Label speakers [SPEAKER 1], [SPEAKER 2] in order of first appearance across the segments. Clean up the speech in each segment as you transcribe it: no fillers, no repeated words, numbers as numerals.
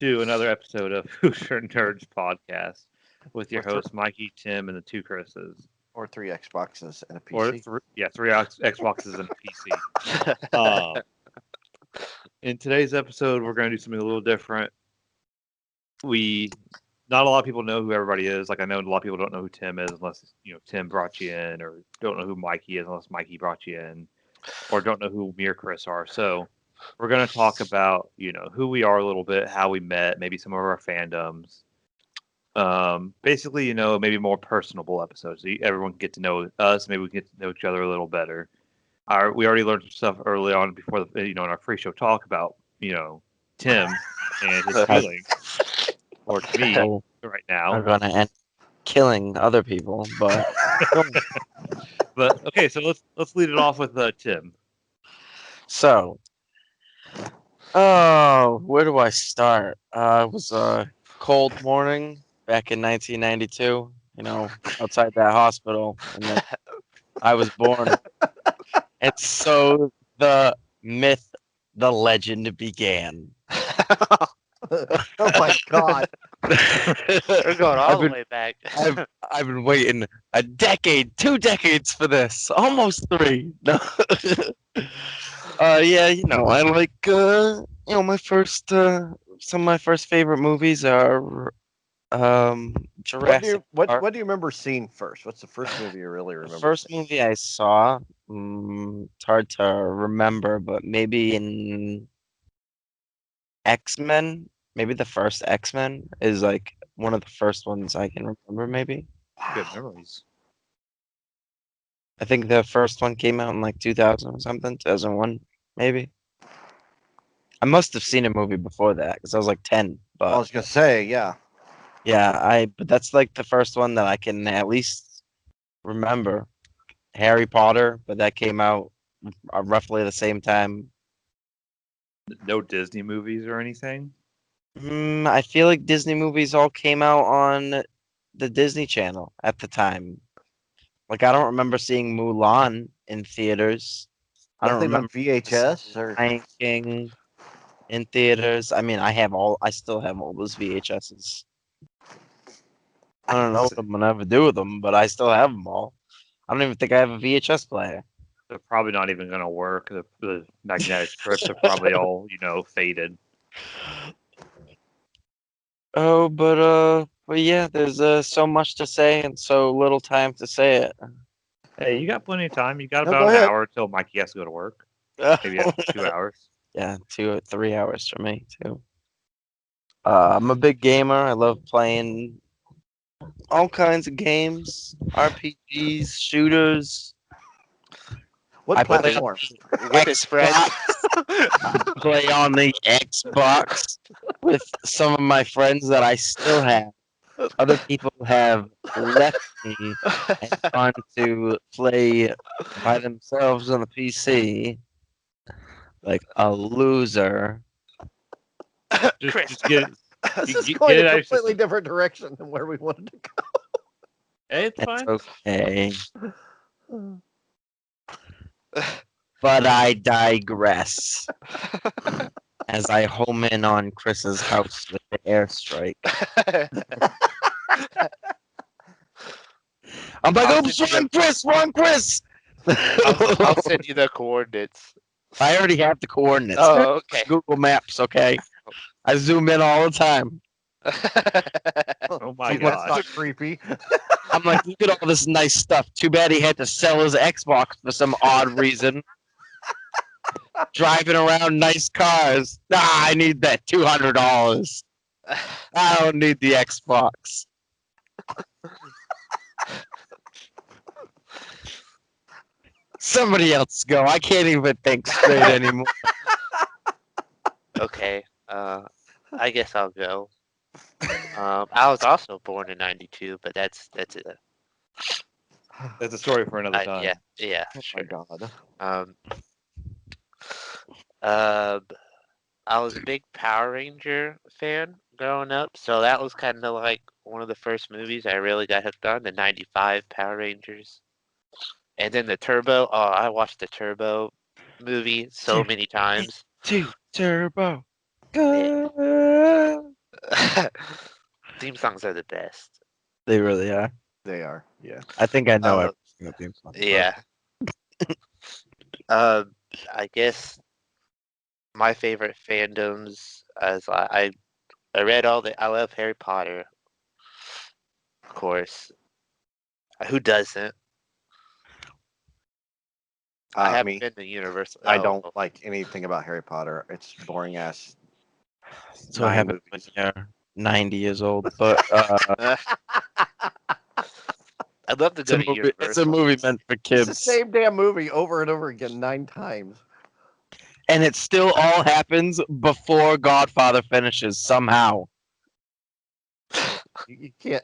[SPEAKER 1] to another episode of Hoosier Nerds podcast with your
[SPEAKER 2] Or, th-
[SPEAKER 1] hosts Mikey, Tim, and the two Chris's.
[SPEAKER 2] or three Xboxes and a
[SPEAKER 1] Or
[SPEAKER 2] PC.
[SPEAKER 1] three Xboxes and a PC. In today's episode, we're going to do something a little different. Not a lot of people know who everybody is. Like I know a lot of people don't know who Tim is unless Tim brought you in, or don't know who Mikey is unless Mikey brought you in, or don't know who me or Chris are. So we're going to talk about who we are a little bit, how we met, maybe some of our fandoms. Basically, maybe more personable episodes. So everyone can get to know us. Maybe we can get to know each other a little better. We already learned some stuff early on before in our free show talk about Tim and his feelings, or to me right now.
[SPEAKER 3] Are gonna end killing other people, but
[SPEAKER 1] But okay, so let's lead it off with Tim.
[SPEAKER 3] so where do I start? It was a cold morning back in 1992. Outside that hospital, and then I was born. And so the myth, the legend began.
[SPEAKER 2] Oh my god.
[SPEAKER 4] We're going all the way back.
[SPEAKER 3] I've been waiting a decade, 2 decades for this, almost 3. No. Yeah, I like my first some of my first favorite movies are Jurassic
[SPEAKER 2] What
[SPEAKER 3] Park.
[SPEAKER 2] do you remember seeing first? What's the first movie you really remember?
[SPEAKER 3] The first movie I saw, it's hard to remember, but maybe in X-Men, maybe the first X-Men is like one of the first ones I can remember, maybe.
[SPEAKER 1] Good memories.
[SPEAKER 3] I think the first one came out in like 2000 or something, 2001, maybe. I must have seen a movie before that because I was like 10.
[SPEAKER 2] I
[SPEAKER 3] But
[SPEAKER 2] was gonna say, yeah.
[SPEAKER 3] yeah, but that's like the first one that I can at least remember. Harry Potter, but that came out roughly the same time.
[SPEAKER 1] No Disney movies or anything.
[SPEAKER 3] I feel like Disney movies all came out on the Disney Channel at the time. Like I don't remember seeing Mulan in theaters. I don't
[SPEAKER 2] Nothing on
[SPEAKER 3] remember
[SPEAKER 2] VHS or
[SPEAKER 3] Lion King in theaters. I mean, I still have all those VHSs. I don't know what I'm gonna ever do with them, but I still have them all. I don't even think I have a VHS player.
[SPEAKER 1] They're probably not even going to work. The magnetic strips are probably all faded.
[SPEAKER 3] Oh, but yeah, there's so much to say and so little time to say it.
[SPEAKER 1] Hey, you got plenty of time. You got
[SPEAKER 2] No,
[SPEAKER 1] about
[SPEAKER 2] go
[SPEAKER 1] an
[SPEAKER 2] ahead.
[SPEAKER 1] hour till Mikey has to go to work. Maybe 2 hours.
[SPEAKER 3] Yeah, 2 or 3 hours for me too. I'm a big gamer. I love playing all kinds of games, RPGs, shooters.
[SPEAKER 2] what
[SPEAKER 3] I play
[SPEAKER 2] platform?
[SPEAKER 4] With his friends.
[SPEAKER 3] Play on the Xbox with some of my friends that I still have. Other people have left me and gone to play by themselves on the PC. Like a loser.
[SPEAKER 4] Chris.
[SPEAKER 1] Just get it.
[SPEAKER 2] This is
[SPEAKER 1] get
[SPEAKER 2] going
[SPEAKER 1] it
[SPEAKER 2] a
[SPEAKER 1] out of your
[SPEAKER 2] completely
[SPEAKER 1] system.
[SPEAKER 2] different direction than where we wanted to
[SPEAKER 1] Hey, it's
[SPEAKER 3] It's
[SPEAKER 1] fine.
[SPEAKER 3] okay.
[SPEAKER 2] go.
[SPEAKER 3] But I digress. As I home in on Chris's house with the airstrike. I'm like,
[SPEAKER 4] I'll
[SPEAKER 3] oh,
[SPEAKER 4] send
[SPEAKER 3] wrong Chris!
[SPEAKER 4] I'll send you the coordinates.
[SPEAKER 3] I already have the coordinates.
[SPEAKER 4] Oh, okay.
[SPEAKER 3] Google Maps, okay? I zoom in all the time.
[SPEAKER 1] Oh my
[SPEAKER 2] That's
[SPEAKER 1] god.
[SPEAKER 2] not creepy.
[SPEAKER 3] I'm like, look at all this nice stuff. Too bad he had to sell his Xbox for some odd reason. Driving around nice cars. Nah, I need that $200. I don't need the Xbox. Somebody else go. I can't even think straight anymore.
[SPEAKER 4] Okay. I guess I'll go. I was also born in '92, but that's it.
[SPEAKER 1] That's a story for another time.
[SPEAKER 4] Yeah,
[SPEAKER 2] Oh
[SPEAKER 4] sure.
[SPEAKER 2] my god.
[SPEAKER 4] Um, uh, I was a big Power Ranger fan growing up, so that was kind of like one of the first movies I really got hooked on, the '95 Power Rangers. And then the Turbo. Oh, I watched the Turbo movie so many times.
[SPEAKER 3] Two turbo. Go.
[SPEAKER 4] Theme songs are the best.
[SPEAKER 3] They really are.
[SPEAKER 2] They are. Yeah.
[SPEAKER 3] I think I know
[SPEAKER 4] Uh,
[SPEAKER 3] every single theme song.
[SPEAKER 4] Yeah. Uh, I guess my favorite fandoms as I read all the I love Harry Potter, of course. Who doesn't? I haven't
[SPEAKER 2] Me,
[SPEAKER 4] been to Universal.
[SPEAKER 2] I
[SPEAKER 4] Oh,
[SPEAKER 2] don't like anything about Harry Potter. It's boring ass.
[SPEAKER 3] So I
[SPEAKER 2] 9
[SPEAKER 3] haven't when
[SPEAKER 2] movies.
[SPEAKER 3] you're 90 years old, but
[SPEAKER 4] I'd love to
[SPEAKER 3] it's
[SPEAKER 4] go
[SPEAKER 3] a
[SPEAKER 4] to
[SPEAKER 3] movie. It's a
[SPEAKER 4] Universal.
[SPEAKER 3] movie meant for
[SPEAKER 2] It's the
[SPEAKER 3] kids,
[SPEAKER 2] same damn movie over and over again 9 times.
[SPEAKER 3] and it still all happens before Godfather finishes somehow.
[SPEAKER 2] You can't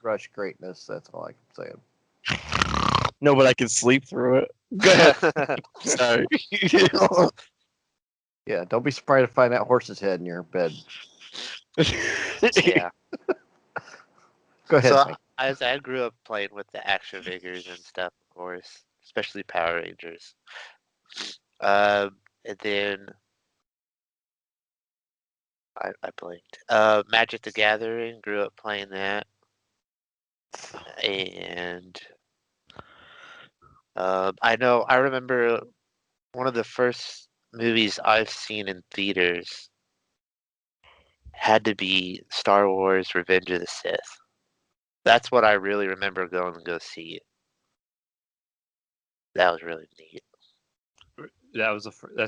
[SPEAKER 2] rush greatness. That's all I'm saying.
[SPEAKER 3] No, but I can sleep through it. Go ahead. Sorry.
[SPEAKER 2] Yeah, don't be surprised to find that horse's head in your bed.
[SPEAKER 4] Yeah.
[SPEAKER 2] Go ahead,
[SPEAKER 4] So
[SPEAKER 2] Mike.
[SPEAKER 4] as I grew up playing with the action figures and stuff, of course, especially Power Rangers. And then I blinked. Magic the Gathering. Grew up playing that, and I know I remember one of the first movies I've seen in theaters had to be Star Wars: Revenge of the Sith. That's what I really remember going to go see. That was really neat.
[SPEAKER 1] That's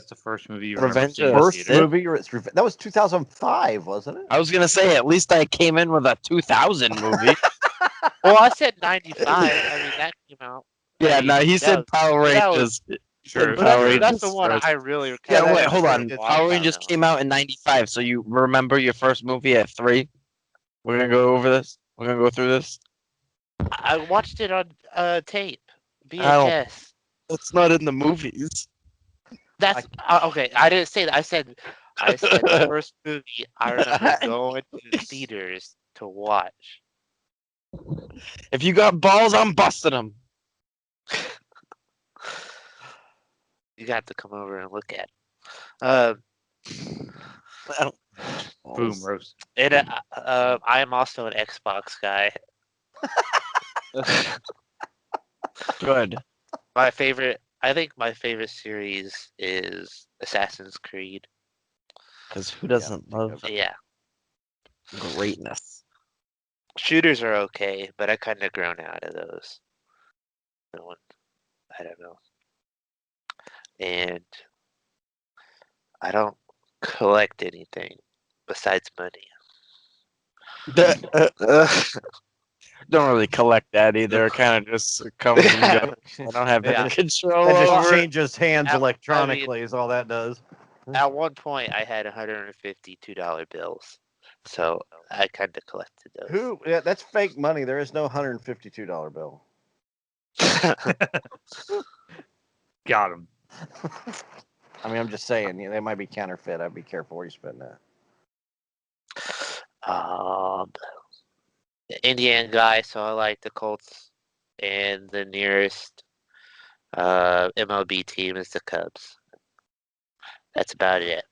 [SPEAKER 1] the first movie you remember
[SPEAKER 3] Revenge
[SPEAKER 1] seeing
[SPEAKER 3] of
[SPEAKER 1] in
[SPEAKER 3] the
[SPEAKER 2] First
[SPEAKER 3] Sith?
[SPEAKER 1] theaters.
[SPEAKER 2] movie, that was 2005, wasn't it?
[SPEAKER 3] I was gonna say at least I came in with a 2000 movie.
[SPEAKER 4] Well, I said 95. I mean, that came out.
[SPEAKER 3] Yeah,
[SPEAKER 4] Late.
[SPEAKER 3] no, he
[SPEAKER 4] That
[SPEAKER 3] said
[SPEAKER 4] was,
[SPEAKER 3] Power
[SPEAKER 4] but that was,
[SPEAKER 3] Rangers. He
[SPEAKER 1] Sure,
[SPEAKER 3] said
[SPEAKER 4] but
[SPEAKER 3] Power
[SPEAKER 1] sure.
[SPEAKER 4] that's the
[SPEAKER 3] Rangers
[SPEAKER 4] one
[SPEAKER 3] first.
[SPEAKER 4] I really
[SPEAKER 3] Yeah,
[SPEAKER 4] kind of
[SPEAKER 3] wait,
[SPEAKER 2] that's
[SPEAKER 3] hold
[SPEAKER 4] remember
[SPEAKER 3] on.
[SPEAKER 2] true.
[SPEAKER 3] Power
[SPEAKER 4] watching
[SPEAKER 3] Rangers
[SPEAKER 4] that one.
[SPEAKER 3] came out in 95, so you remember your first movie at 3? We're gonna go over this. We're gonna go through this.
[SPEAKER 4] I watched it on tape,
[SPEAKER 3] I don't.
[SPEAKER 4] VHS.
[SPEAKER 3] That's not in the movies.
[SPEAKER 4] That's okay. I didn't say that. I said the first movie I remember going to the theaters to watch.
[SPEAKER 3] If you got balls, I'm busting them.
[SPEAKER 4] You got to come over and look at. It.
[SPEAKER 1] Boom, roast.
[SPEAKER 4] I am also an Xbox guy.
[SPEAKER 3] Good.
[SPEAKER 4] My favorite. I think my favorite series is Assassin's Creed.
[SPEAKER 3] Because who doesn't love
[SPEAKER 4] Yeah,
[SPEAKER 3] greatness?
[SPEAKER 4] shooters are okay, but I kind of grown out of those. No one, I don't know. And I don't collect anything besides money.
[SPEAKER 3] Don't really collect that either. It kind of just comes and goes. I don't have
[SPEAKER 4] Yeah.
[SPEAKER 3] any control
[SPEAKER 2] That just
[SPEAKER 3] over it.
[SPEAKER 2] changes hands
[SPEAKER 4] I mean-
[SPEAKER 2] electronically, is all that does.
[SPEAKER 4] At one point, I had $152 bills, so I kind of collected those.
[SPEAKER 2] Who? Yeah, that's fake money. There is no $152 bill.
[SPEAKER 1] Got him.
[SPEAKER 2] I mean, I'm just saying, they might be counterfeit. I'd be careful where you spend that.
[SPEAKER 4] Indiana guy, so I like the Colts, and the nearest MLB team is the Cubs. That's about it.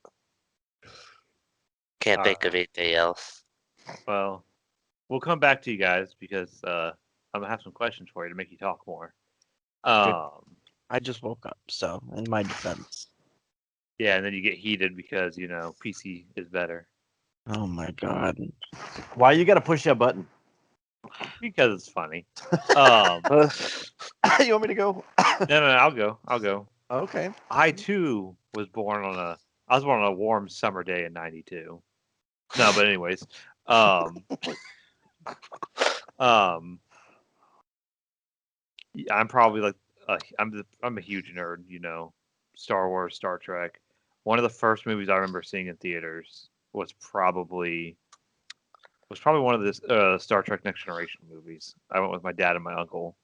[SPEAKER 4] Can't think of anything else.
[SPEAKER 1] Well, we'll come back to you guys because I'm gonna have some questions for you to make you talk more.
[SPEAKER 3] I just woke up, so in my defense.
[SPEAKER 1] Yeah, and then you get heated because PC is better
[SPEAKER 3] Oh my god.
[SPEAKER 2] Why you got to push that button?
[SPEAKER 1] because it's funny.
[SPEAKER 2] You want me to go?
[SPEAKER 1] No, I'll go.
[SPEAKER 2] Okay.
[SPEAKER 1] I too was born on a warm summer day in '92. No, but anyways, yeah, I'm probably like I'm a huge nerd. Star Wars, Star Trek. One of the first movies I remember seeing in theaters was probably one of the Star Trek Next Generation movies. I went with my dad and my uncle.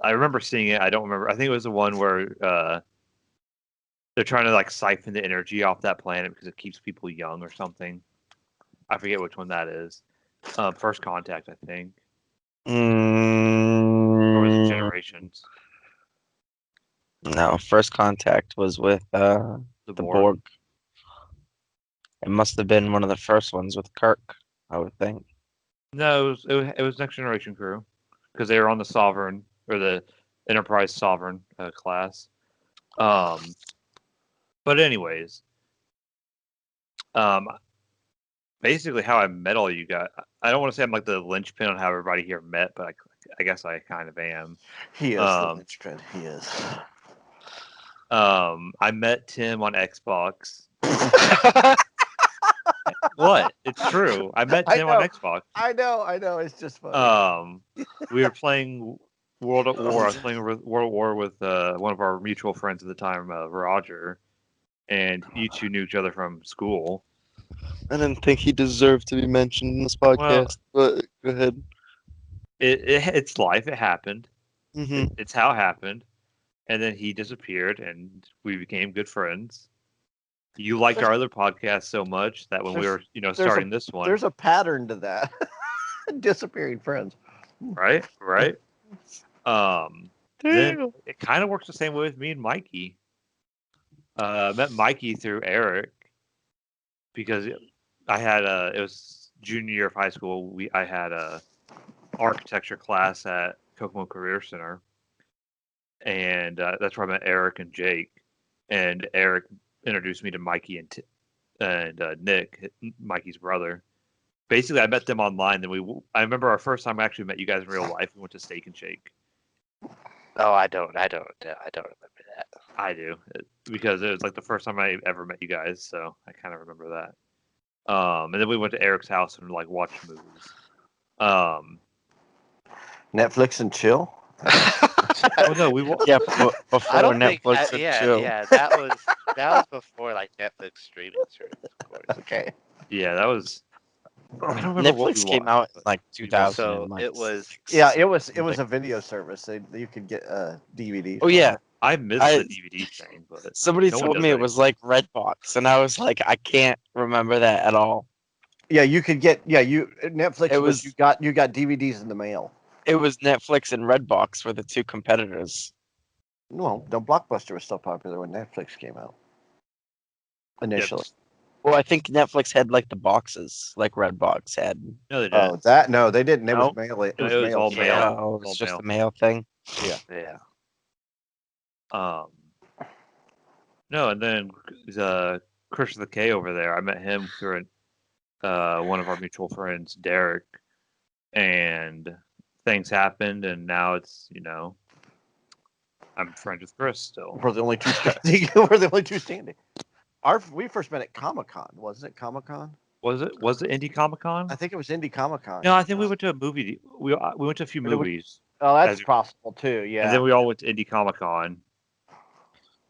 [SPEAKER 1] I remember seeing it. I don't remember. I think it was the one where they're trying to like siphon the energy off that planet because it keeps people young or something. I forget which one that is. First Contact, I think, or was it Generations?
[SPEAKER 3] No, first contact was with
[SPEAKER 1] The
[SPEAKER 3] the
[SPEAKER 1] Borg.
[SPEAKER 3] Borg. It must have been one of the first ones with Kirk, I would think.
[SPEAKER 1] No, it was Next Generation Crew because they were on the Sovereign or the Enterprise Sovereign class. But anyways, um, basically how I met all you guys. I don't want to say I'm like the linchpin on how everybody here met, but I guess I kind of am.
[SPEAKER 2] He is the
[SPEAKER 1] Um,
[SPEAKER 2] linchpin. He is.
[SPEAKER 1] I met Tim on Xbox. What? It's true. I met
[SPEAKER 2] I
[SPEAKER 1] Tim on
[SPEAKER 2] know.
[SPEAKER 1] Xbox.
[SPEAKER 2] I know. It's just funny.
[SPEAKER 1] We were playing World at War. I was playing World at War with one of our mutual friends at the time, Roger, and you two knew each other from school.
[SPEAKER 3] I didn't think he deserved to be mentioned in this
[SPEAKER 1] Well,
[SPEAKER 3] podcast, but go ahead.
[SPEAKER 1] It's life. It happened.
[SPEAKER 3] Hmm
[SPEAKER 1] It's how it happened. And then he disappeared, and we became good friends. You liked our other podcast so much that when we were, starting this one,
[SPEAKER 2] There's a pattern to that. Disappearing friends.
[SPEAKER 1] right? Then it kind of works the same way with me and Mikey. I met Mikey through Eric because I had it was junior year of high school. I had a architecture class at Kokomo Career Center, and that's where I met Eric and Jake. And Eric introduced me to Mikey and Nick, Mikey's brother. Basically, I met them online. Then I remember our first time I actually met you guys in real life. We went to Steak and Shake.
[SPEAKER 4] Oh, I don't remember that.
[SPEAKER 1] I do because it was like the first time I ever met you guys, so I kind of remember that. And then we went to Eric's house and like watched movies.
[SPEAKER 2] Netflix and chill.
[SPEAKER 1] Oh no,
[SPEAKER 3] Yeah, before
[SPEAKER 4] I don't think.
[SPEAKER 3] Netflix and chill.
[SPEAKER 4] Yeah, that was before like Netflix streaming service, of course.
[SPEAKER 2] Okay.
[SPEAKER 1] yeah, that was. I don't remember what
[SPEAKER 3] Netflix
[SPEAKER 1] we
[SPEAKER 3] came
[SPEAKER 1] watched,
[SPEAKER 3] out in
[SPEAKER 1] but
[SPEAKER 3] like 2000.
[SPEAKER 4] So
[SPEAKER 3] and, like,
[SPEAKER 4] it was.
[SPEAKER 2] Yeah, it was a video service. You could get DVD.
[SPEAKER 3] Oh yeah,
[SPEAKER 1] I missed
[SPEAKER 3] I-
[SPEAKER 1] the DVD thing, but
[SPEAKER 3] somebody
[SPEAKER 1] no one
[SPEAKER 3] told
[SPEAKER 1] does
[SPEAKER 3] me it
[SPEAKER 1] that
[SPEAKER 3] was
[SPEAKER 1] anymore.
[SPEAKER 3] like Redbox, and I was like, I can't remember that at all.
[SPEAKER 2] Yeah, you could get Netflix
[SPEAKER 3] It
[SPEAKER 2] was
[SPEAKER 3] was-
[SPEAKER 2] you got DVDs in the mail.
[SPEAKER 3] It was Netflix and Redbox were the two competitors.
[SPEAKER 2] No, the Blockbuster was still popular when Netflix came out. Initially.
[SPEAKER 3] Well, I think Netflix had like the boxes, like Redbox had.
[SPEAKER 1] No, they didn't.
[SPEAKER 2] No, they didn't. It
[SPEAKER 3] No?
[SPEAKER 2] was mail. It
[SPEAKER 1] No,
[SPEAKER 2] was
[SPEAKER 1] it was
[SPEAKER 2] mail.
[SPEAKER 1] all mail.
[SPEAKER 3] Oh, it
[SPEAKER 1] All
[SPEAKER 3] was just
[SPEAKER 1] mail.
[SPEAKER 3] the mail thing.
[SPEAKER 4] Yeah.
[SPEAKER 1] No, and then Chris the K over there. I met him through one of our mutual friends, Derek, and things happened, and now it's I'm friends with Chris still.
[SPEAKER 2] We're the only two standing. We're the only two standing. We first met at Comic-Con, wasn't it? Comic-Con?
[SPEAKER 1] Was it Indie Comic Con?
[SPEAKER 2] I think it was Indie Comic-Con.
[SPEAKER 1] No, I think we went to a movie. We went to a few
[SPEAKER 2] But it was-
[SPEAKER 1] movies,
[SPEAKER 2] Oh, that's
[SPEAKER 1] As-
[SPEAKER 2] possible too. Yeah.
[SPEAKER 1] and then we all went to Indie Comic Con,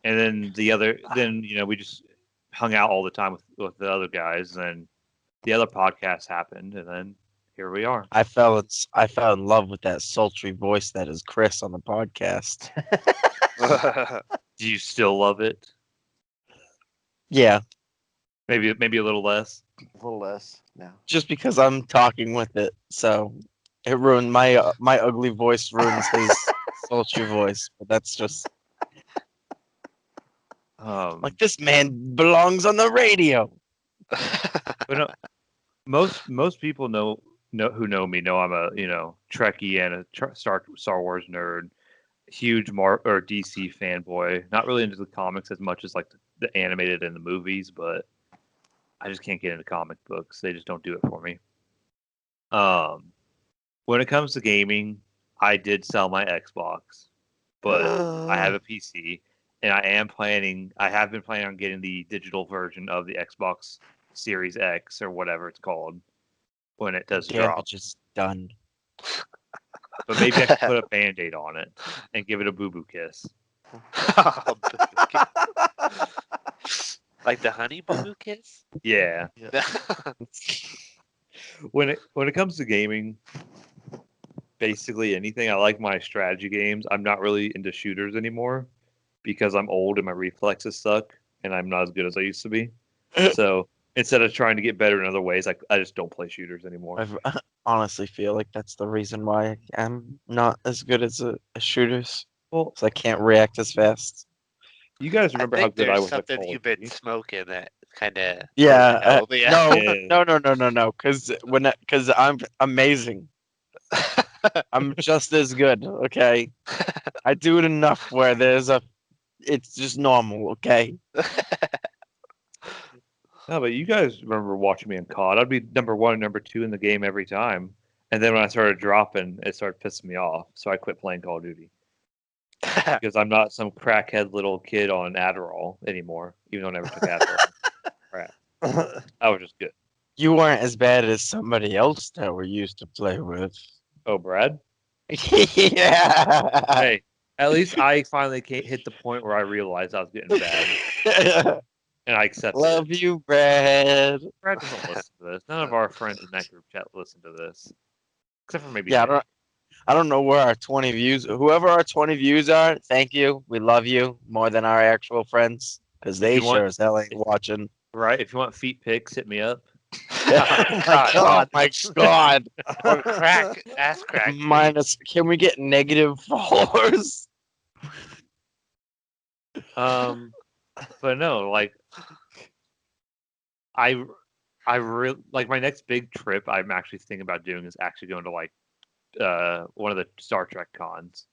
[SPEAKER 1] and then we just hung out all the time with the other guys. And the other podcast happened, and then here we are.
[SPEAKER 3] I fell in love with that sultry voice that is Chris on the podcast.
[SPEAKER 1] Do you still love it?
[SPEAKER 3] Yeah,
[SPEAKER 1] Maybe a little less.
[SPEAKER 2] a little less now.
[SPEAKER 3] just because I'm talking with it, so it ruined my ugly voice ruins his sultry voice. But that's just like this man belongs on the radio.
[SPEAKER 1] But no, most people who know me know I'm a Trekkie and a Star Wars nerd, huge DC fanboy. Not really into the comics as much as like the animated and the movies, but I just can't get into comic books. They just don't do it for me. When it comes to gaming, I did sell my Xbox, but I have a PC, and I have been planning on getting the digital version of the Xbox Series X or whatever it's called when it does drop.
[SPEAKER 3] Damage is done.
[SPEAKER 1] But maybe I could put a Band-Aid on it and give it a boo-boo kiss.
[SPEAKER 4] Like the honey boo kiss?
[SPEAKER 1] Yeah. When it comes to gaming, basically anything. I like my strategy games. I'm not really into shooters anymore because I'm old and my reflexes suck and I'm not as good as I used to be. So instead of trying to get better in other ways, I just don't play shooters anymore.
[SPEAKER 3] I honestly feel like that's the reason why I'm not as good as a shooters.
[SPEAKER 1] Well,
[SPEAKER 3] Because I can't react as fast.
[SPEAKER 1] you guys remember how
[SPEAKER 4] think
[SPEAKER 1] good I
[SPEAKER 4] there's
[SPEAKER 1] was at
[SPEAKER 4] something
[SPEAKER 1] Call of
[SPEAKER 4] you've been
[SPEAKER 1] Duty?
[SPEAKER 4] smoking that kind of
[SPEAKER 3] Yeah. No. Because I'm amazing. I'm just as good. Okay. I do it enough where it's just normal. Okay.
[SPEAKER 1] No, but you guys remember watching me in COD. I'd be number one and number two in the game every time. And then when I started dropping, it started pissing me off. So I quit playing Call of Duty. Because I'm not some crackhead little kid on Adderall anymore, even though I never took Adderall. Crap. I was just good.
[SPEAKER 3] You weren't as bad as somebody else that we used to play with.
[SPEAKER 1] Oh, Brad?
[SPEAKER 3] Yeah.
[SPEAKER 1] Hey, at least I finally hit the point where I realized I was getting bad. And I accepted
[SPEAKER 3] Love
[SPEAKER 1] it.
[SPEAKER 3] you, Brad.
[SPEAKER 1] Brad doesn't listen to this. None of our friends in that group chat listen to this. Except for maybe
[SPEAKER 3] Yeah,
[SPEAKER 1] Nick.
[SPEAKER 3] I don't know where our 20 views. Whoever our 20 views are, thank you. We love you more than our actual friends because
[SPEAKER 1] If
[SPEAKER 3] they
[SPEAKER 1] you want-
[SPEAKER 3] sure as hell ain't watching.
[SPEAKER 1] Right? If you want feet pics, hit me up.
[SPEAKER 2] Oh my
[SPEAKER 3] Oh my god.
[SPEAKER 4] or ass crack.
[SPEAKER 3] Minus, can we get negative followers?
[SPEAKER 1] But no, like I really like my next big trip. I'm actually thinking about doing is actually going to like one of the Star Trek cons,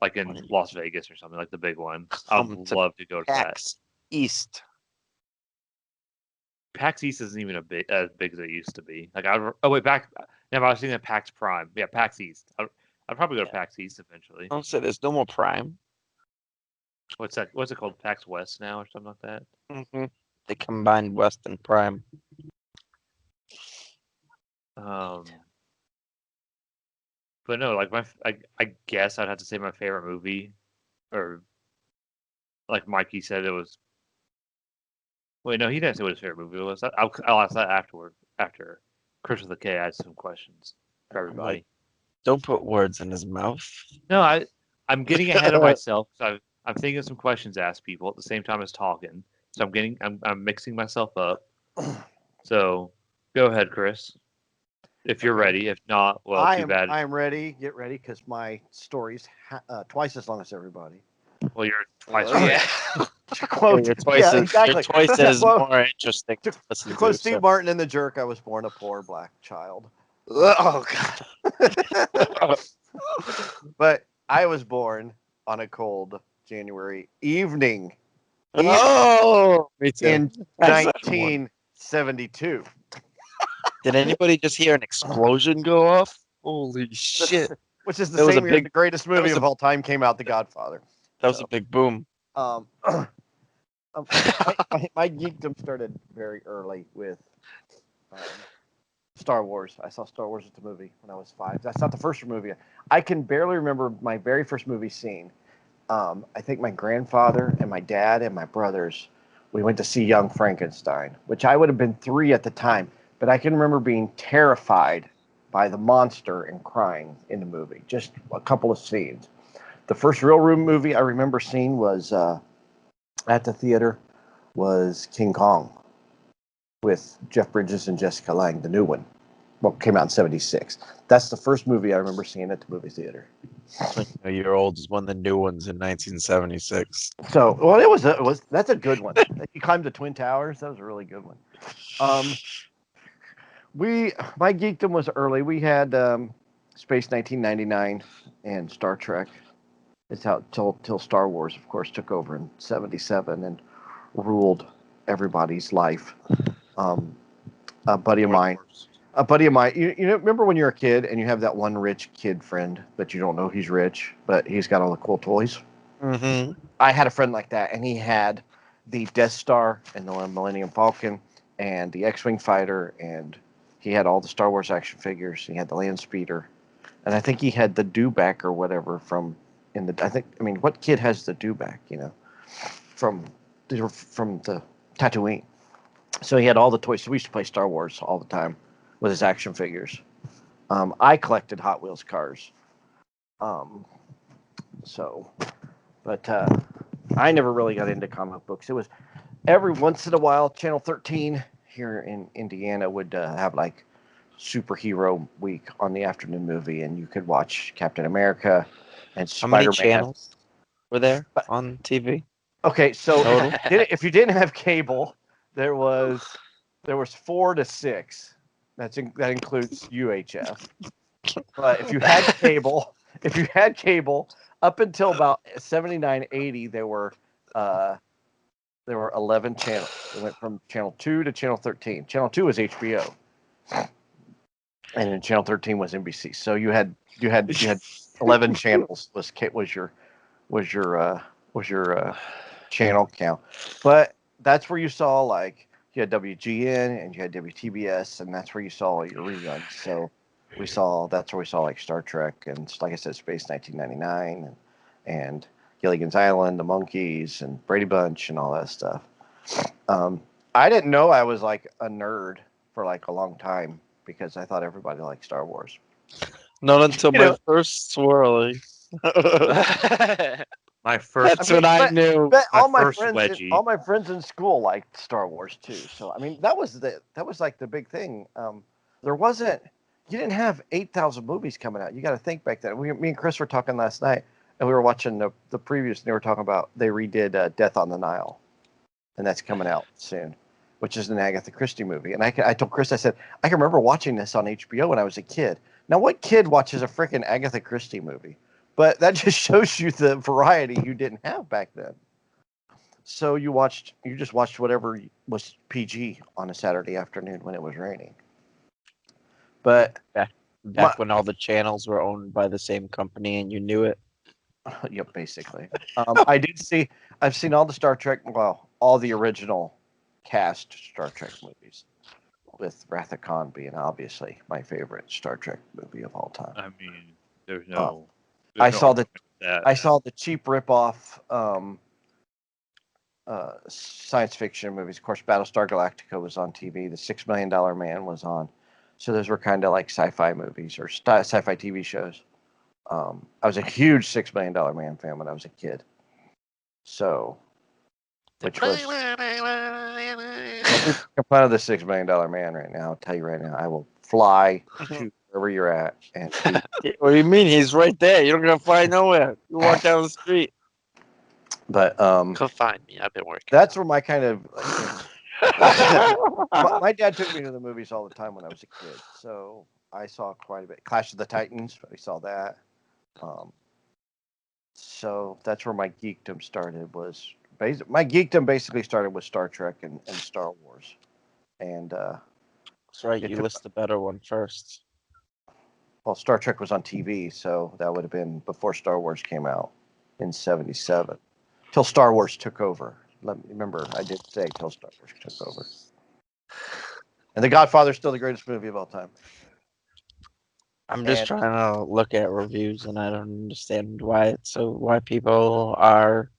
[SPEAKER 1] like in Las Vegas or something, like the big one. I'd
[SPEAKER 3] Come to
[SPEAKER 1] love to go to that.
[SPEAKER 3] PAX East.
[SPEAKER 1] PAX East isn't even as big as it used to be. Like oh wait, back. Never, I was thinking of PAX Prime. Yeah, PAX East. I'd probably go to PAX East eventually.
[SPEAKER 3] Don't say there's no more Prime.
[SPEAKER 1] What's that? What's it called? PAX West now or something like that?
[SPEAKER 3] They combined West and Prime.
[SPEAKER 1] But no, like I guess I'd have to say my favorite movie, or like Mikey said, it was. Wait, no, he didn't say what his favorite movie was. I'll ask that afterward. After Chris with the K, I had some questions for everybody.
[SPEAKER 3] Don't put words in his mouth.
[SPEAKER 1] No, I'm getting ahead of myself. So I'm thinking of some questions to ask people at the same time as talking. So I'm mixing myself up. So go ahead, Chris, if you're ready. If not, well, too bad.
[SPEAKER 2] I am ready. Get ready because my story's twice as long as everybody.
[SPEAKER 1] Well, you're twice
[SPEAKER 4] Oh,
[SPEAKER 1] right.
[SPEAKER 4] yeah.
[SPEAKER 2] To quote,
[SPEAKER 3] You're twice as,
[SPEAKER 2] exactly.
[SPEAKER 3] you're twice as
[SPEAKER 2] Well,
[SPEAKER 3] more interesting to listen
[SPEAKER 2] To quote
[SPEAKER 3] to,
[SPEAKER 2] Steve
[SPEAKER 3] so.
[SPEAKER 2] Martin in The Jerk, I was born a poor black child.
[SPEAKER 4] Oh god.
[SPEAKER 2] But I was born on a cold January evening
[SPEAKER 3] Oh, me too.
[SPEAKER 2] in
[SPEAKER 3] I said one.
[SPEAKER 2] 1972.
[SPEAKER 3] Did anybody just hear an explosion go off? Holy shit.
[SPEAKER 2] Which is the
[SPEAKER 3] That was
[SPEAKER 2] same
[SPEAKER 3] a
[SPEAKER 2] year
[SPEAKER 3] big-
[SPEAKER 2] the greatest movie
[SPEAKER 3] was
[SPEAKER 2] of
[SPEAKER 3] a-
[SPEAKER 2] all time came out, The Godfather.
[SPEAKER 3] That was a big boom.
[SPEAKER 2] My geekdom started very early with Star Wars. I saw Star Wars at the movie when I was 5. That's not the first movie. I can barely remember my very first movie scene. I think my grandfather and my dad and my brothers, we went to see Young Frankenstein, which I would have been 3 at the time, but I can remember being terrified by the monster and crying in the movie. Just a couple of scenes. The first real room movie I remember seeing was at the theater was King Kong with Jeff Bridges and Jessica Lange, the new one. Well, came out in '76. That's the first movie I remember seeing at the movie theater.
[SPEAKER 3] A year old is one of the new ones in 1976.
[SPEAKER 2] So, well, it was that's a good one. You climbed the Twin Towers. That was a really good one. My geekdom was early. We had Space 1999 and Star Trek. It's how till Star Wars, of course, took over in '77 and ruled everybody's life. A buddy of mine, you know, remember when you're a kid and you have that one rich kid friend, but you don't know he's rich, but he's got all the cool toys?
[SPEAKER 3] Mm-hmm.
[SPEAKER 2] I had a friend like that, and he had the Death Star and the Millennium Falcon and the X-Wing fighter, and he had all the Star Wars action figures. He had the land speeder, and I think he had the dewback or whatever from what kid has the dewback? You know, from the Tatooine. So he had all the toys. So we used to play Star Wars all the time with his action figures. I collected Hot Wheels cars. But I never really got into comic books. It was every once in a while, Channel 13 here in Indiana would have like superhero week on the afternoon movie, and you could watch Captain America and
[SPEAKER 3] How many
[SPEAKER 2] Spider-Man.
[SPEAKER 3] channels were there on TV?
[SPEAKER 2] Okay, so
[SPEAKER 3] Total?
[SPEAKER 2] if you didn't have cable, there was 4 to 6. That includes UHF. But if you had cable, up until about 79, 80, uh, there were 11 channels. It went from channel 2 to channel 13. Channel 2 was HBO, and then channel 13 was NBC. So you had 11 channels was your channel count. But that's where you saw, like, you had WGN and you had WTBS, and that's where you saw your reruns. So that's where we saw, like, Star Trek and, like I said, Space 1999 and Gilligan's Island, The Monkees, and Brady Bunch, and all that stuff. I didn't know I was, like, a nerd for, like, a long time, because I thought everybody liked Star Wars.
[SPEAKER 3] Not until
[SPEAKER 2] You
[SPEAKER 3] my
[SPEAKER 2] know-
[SPEAKER 3] first swirly.
[SPEAKER 1] My first.
[SPEAKER 3] That's what I knew.
[SPEAKER 2] But
[SPEAKER 1] My
[SPEAKER 2] all my
[SPEAKER 1] first
[SPEAKER 2] friends,
[SPEAKER 1] wedgie.
[SPEAKER 2] all my friends in school liked Star Wars too. So I mean, that was like the big thing. You didn't have 8,000 movies coming out. You got to think back then. Me and Chris were talking last night, and we were watching the previous. And they were talking about they redid Death on the Nile, and that's coming out soon, which is an Agatha Christie movie. And I told Chris, I said, I can remember watching this on HBO when I was a kid. Now, what kid watches a freaking Agatha Christie movie? But that just shows you the variety you didn't have back then. So you just watched whatever was PG on a Saturday afternoon when it was raining. But
[SPEAKER 3] Back when all the channels were owned by the same company and you knew it.
[SPEAKER 2] yep, basically. I've seen all the Star Trek, well, all the original cast Star Trek movies, with Wrath of Khan being obviously my favorite Star Trek movie of all time.
[SPEAKER 1] I mean, there's no.
[SPEAKER 2] I
[SPEAKER 1] there's no
[SPEAKER 2] saw
[SPEAKER 1] argument with that.
[SPEAKER 2] I saw the cheap ripoff science fiction movies. Of course, Battlestar Galactica was on TV. The $6 Million Man was on. So those were kind of like sci-fi movies or sci-fi TV shows. I was a huge $6 Million Man fan when I was a kid. So, which was I'm proud of the $6 Million Man right now. I'll tell you right now, I will fly to wherever you're at. And
[SPEAKER 3] What do you mean? He's right there. You don't gotta fly nowhere. You walk down the street.
[SPEAKER 2] but
[SPEAKER 4] Come find me. I've been working.
[SPEAKER 2] that's where my kind of my dad took me to the movies all the time when I was a kid, so I saw quite a bit. Clash of the Titans, we saw that. So that's where my geekdom started. My geekdom basically started with Star Trek and Star Wars, and
[SPEAKER 3] That's right. You list the better one first.
[SPEAKER 2] well, Star Trek was on TV, so that would have been before Star Wars came out in '77. Till Star Wars took over. Remember, I did say till Star Wars took over. And The Godfather's still the greatest movie of all time.
[SPEAKER 3] I'm just
[SPEAKER 2] And-
[SPEAKER 3] trying to look at reviews, and I don't understand why people are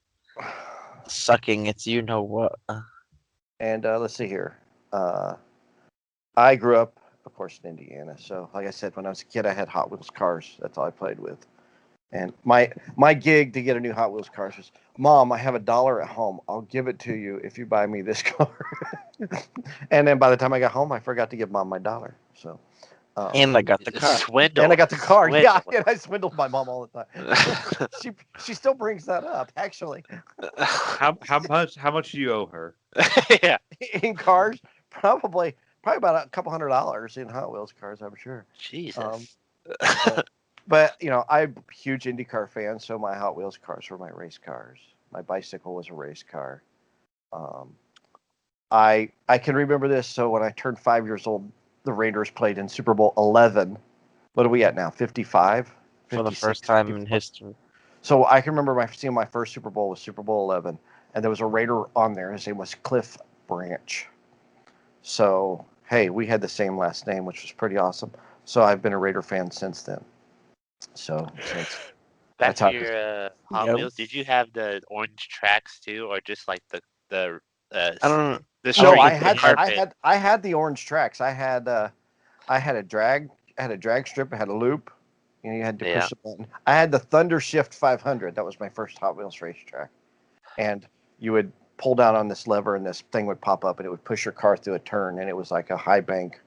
[SPEAKER 3] sucking. It's you know what.
[SPEAKER 2] And let's see here. I grew up, of course, in Indiana. So, like I said, when I was a kid, I had Hot Wheels cars. That's all I played with. And my gig to get a new Hot Wheels car was, Mom, I have $1 at home. I'll give it to you if you buy me this car. And then by the time I got home, I forgot to give Mom my $1. So.
[SPEAKER 3] And I got the car.
[SPEAKER 4] Swindle.
[SPEAKER 2] And I got the car.
[SPEAKER 4] Swindle.
[SPEAKER 2] Yeah, and I swindled my mom all the time. she still brings that up, actually.
[SPEAKER 1] How much do you owe her?
[SPEAKER 4] Yeah.
[SPEAKER 2] In cars, probably about a couple $100 in Hot Wheels cars, I'm sure.
[SPEAKER 4] Jesus.
[SPEAKER 2] But I'm a huge IndyCar fan, so my Hot Wheels cars were my race cars. My bicycle was a race car. I can remember this. So when I turned 5 years old, the Raiders played in Super Bowl 11. What are we at now? 55?
[SPEAKER 3] For the
[SPEAKER 2] 56,
[SPEAKER 3] first time in
[SPEAKER 2] 54?
[SPEAKER 3] history.
[SPEAKER 2] So I can remember seeing my first Super Bowl was Super Bowl 11, and there was a Raider on there. His name was Cliff Branch. So, hey, we had the same last name, which was pretty awesome. So I've been a Raider fan since then. So
[SPEAKER 4] Back
[SPEAKER 2] that's how
[SPEAKER 4] to
[SPEAKER 2] it
[SPEAKER 4] your Hot
[SPEAKER 3] Yep.
[SPEAKER 4] Wheels, did you have the orange tracks too, or just like the
[SPEAKER 3] I don't.
[SPEAKER 4] the
[SPEAKER 2] no,
[SPEAKER 4] street
[SPEAKER 2] I
[SPEAKER 4] carpet?
[SPEAKER 2] had the orange tracks. I had a drag strip. I had a loop. You had to
[SPEAKER 4] Yeah.
[SPEAKER 2] push the button. I had the Thunder Shift 500. That was my first Hot Wheels racetrack. And you would pull down on this lever, and this thing would pop up, and it would push your car through a turn, and it was like a high bank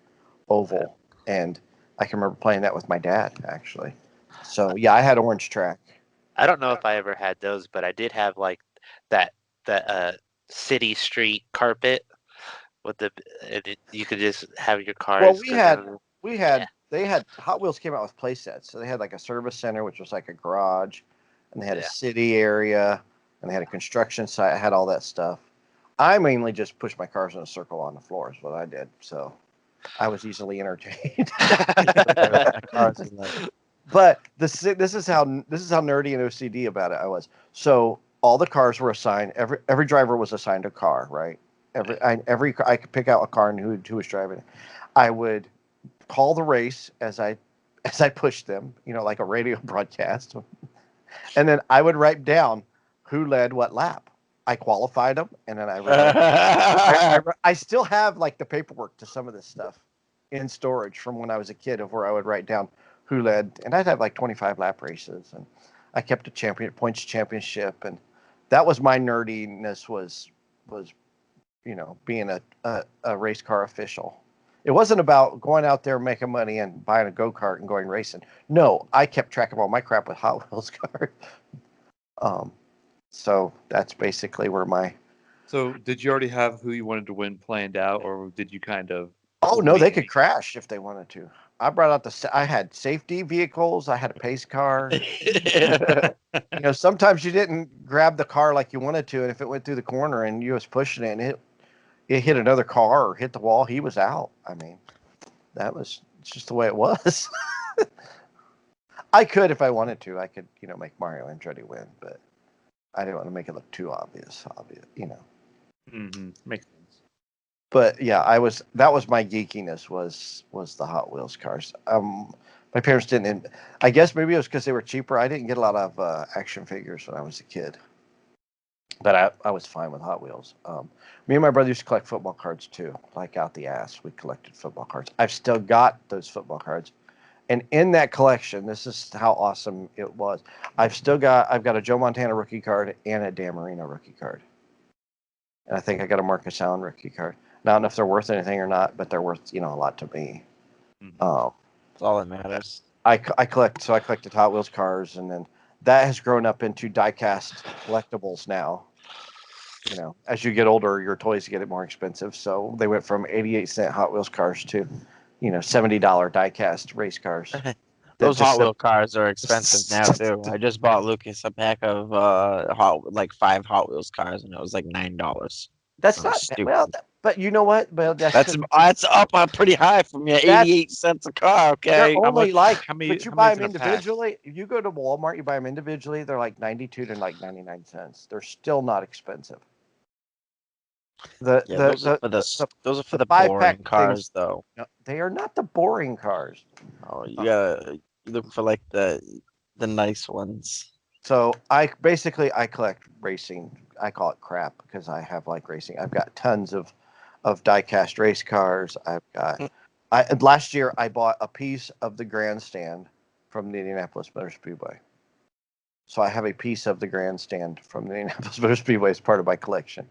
[SPEAKER 2] oval. And I can remember playing that with my dad, actually. So yeah, I had orange track.
[SPEAKER 4] I don't know if I ever had those, but I did have like that city street carpet, with you could just have your cars.
[SPEAKER 2] Well,
[SPEAKER 4] 'cause then- Yeah.
[SPEAKER 2] they had Hot Wheels came out with play sets, so they had like a service center, which was like a garage, and they had a
[SPEAKER 4] Yeah.
[SPEAKER 2] city area, and they had a construction site. I had all that stuff. I mainly just pushed my cars in a circle on the floor is what I did, so I was easily entertained.
[SPEAKER 3] Cars are like,
[SPEAKER 2] But this is how nerdy and OCD about it I was. So all the cars were assigned. Every driver was assigned a car, right? I could pick out a car and who was driving it. I would call the race as I pushed them, like a radio broadcast, and then I would write down who led what lap. I qualified them, and then I still have like the paperwork to some of this stuff in storage from when I was a kid of where I would write down who led, and I'd have like 25 lap races, and I kept a points championship, and that was my nerdiness was being a race car official. It wasn't about going out there making money and buying a go-kart and going racing. No, I kept track of all my crap with Hot Wheels cars. So that's basically where my.
[SPEAKER 1] So, did you already have who you wanted to win planned out, or did you kind of?
[SPEAKER 2] Oh no, they
[SPEAKER 1] wait?
[SPEAKER 2] could crash if they wanted to. I brought out I had safety vehicles. I had a pace car. Sometimes you didn't grab the car like you wanted to, and if it went through the corner and you was pushing it and it hit another car or hit the wall, he was out. I mean, it's just the way it was. I could, if I wanted to, I could, make Mario Andretti win, but I didn't want to make it look too obvious,
[SPEAKER 1] Mm-hmm. Makes sense.
[SPEAKER 2] But yeah, that was my geekiness was the Hot Wheels cars. My parents didn't. I guess maybe it was because they were cheaper. I didn't get a lot of action figures when I was a kid, but I was fine with Hot Wheels. Me and my brother used to collect football cards too, like out the ass. We collected football cards. I've still got those football cards, and in that collection, this is how awesome it was. I've got a Joe Montana rookie card and a Dan Marino rookie card, and I think I got a Marcus Allen rookie card. Now, I don't know if they're worth anything or not, but they're worth a lot to me.
[SPEAKER 1] Mm-hmm.
[SPEAKER 3] that's all that matters.
[SPEAKER 2] I collected Hot Wheels cars, and then that has grown up into diecast collectibles now. As you get older, your toys get more expensive. So they went from 88-cent Hot Wheels cars to, $70 diecast race cars.
[SPEAKER 3] Those
[SPEAKER 2] Just
[SPEAKER 3] Hot Wheel cars are expensive now too. I just bought Lucas a pack of 5 Hot Wheels cars, and it was like $9.
[SPEAKER 2] That's
[SPEAKER 3] Oh,
[SPEAKER 2] not
[SPEAKER 3] stupid.
[SPEAKER 2] well, but you know what? Well,
[SPEAKER 3] That's up pretty high from your 88 cents a car.
[SPEAKER 2] they're
[SPEAKER 3] Okay,
[SPEAKER 2] only but you buy them
[SPEAKER 1] in a pack?
[SPEAKER 2] individually. You go to Walmart, you buy them individually. They're like 92 to like 99 cents. They're still not expensive.
[SPEAKER 3] those are for the
[SPEAKER 2] five-pack
[SPEAKER 3] boring cars,
[SPEAKER 2] things-
[SPEAKER 3] though.
[SPEAKER 2] No, they are not the boring cars.
[SPEAKER 3] Oh, you gotta look for like the nice ones.
[SPEAKER 2] So I collect racing. I call it crap because I have like racing. I've got tons of diecast race cars. Last year I bought a piece of the grandstand from the Indianapolis Motor Speedway. So I have a piece of the grandstand from the Indianapolis Motor Speedway as part of my collection.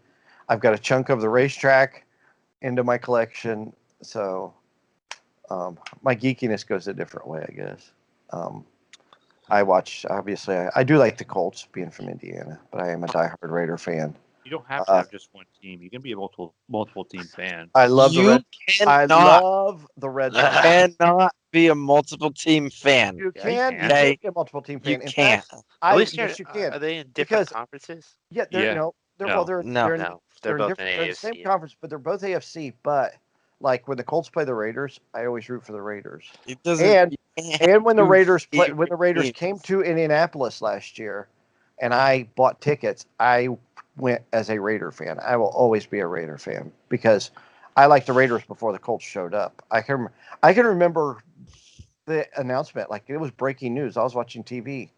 [SPEAKER 2] I've got a chunk of the racetrack into my collection. So my geekiness goes a different way, I guess. Obviously, I do like the Colts, being from Indiana, but I am a diehard Raider fan.
[SPEAKER 1] You don't have to have just one team. You can be a multiple team fan.
[SPEAKER 2] I love the Red. I
[SPEAKER 3] cannot-
[SPEAKER 2] love the Red
[SPEAKER 3] You
[SPEAKER 2] Sox.
[SPEAKER 3] cannot be a multiple team fan.
[SPEAKER 2] You
[SPEAKER 1] Yeah, you
[SPEAKER 2] can.
[SPEAKER 1] can.
[SPEAKER 2] You
[SPEAKER 3] Okay.
[SPEAKER 2] can be a multiple team
[SPEAKER 3] You
[SPEAKER 2] fan. In
[SPEAKER 3] can't.
[SPEAKER 2] fact,
[SPEAKER 4] At least
[SPEAKER 2] yes, you can.
[SPEAKER 4] Are they in different
[SPEAKER 2] Because-
[SPEAKER 4] conferences?
[SPEAKER 2] Yeah,
[SPEAKER 1] Yeah.
[SPEAKER 2] no,
[SPEAKER 1] No.
[SPEAKER 2] they're
[SPEAKER 3] No.
[SPEAKER 2] in
[SPEAKER 4] No, they're both in
[SPEAKER 2] they're in the same
[SPEAKER 4] AFC.
[SPEAKER 2] conference, but they're both AFC. But like when the Colts play the Raiders, I always root for the Raiders.
[SPEAKER 3] It doesn't.
[SPEAKER 2] And-
[SPEAKER 3] you can't
[SPEAKER 2] And when the
[SPEAKER 3] do
[SPEAKER 2] Raiders
[SPEAKER 3] favorite
[SPEAKER 2] came
[SPEAKER 3] teams.
[SPEAKER 2] to Indianapolis last year, and I bought tickets, I went as a Raider fan. I will always be a Raider fan because I liked the Raiders before the Colts showed up. I can remember the announcement, like it was breaking news. I was watching TV,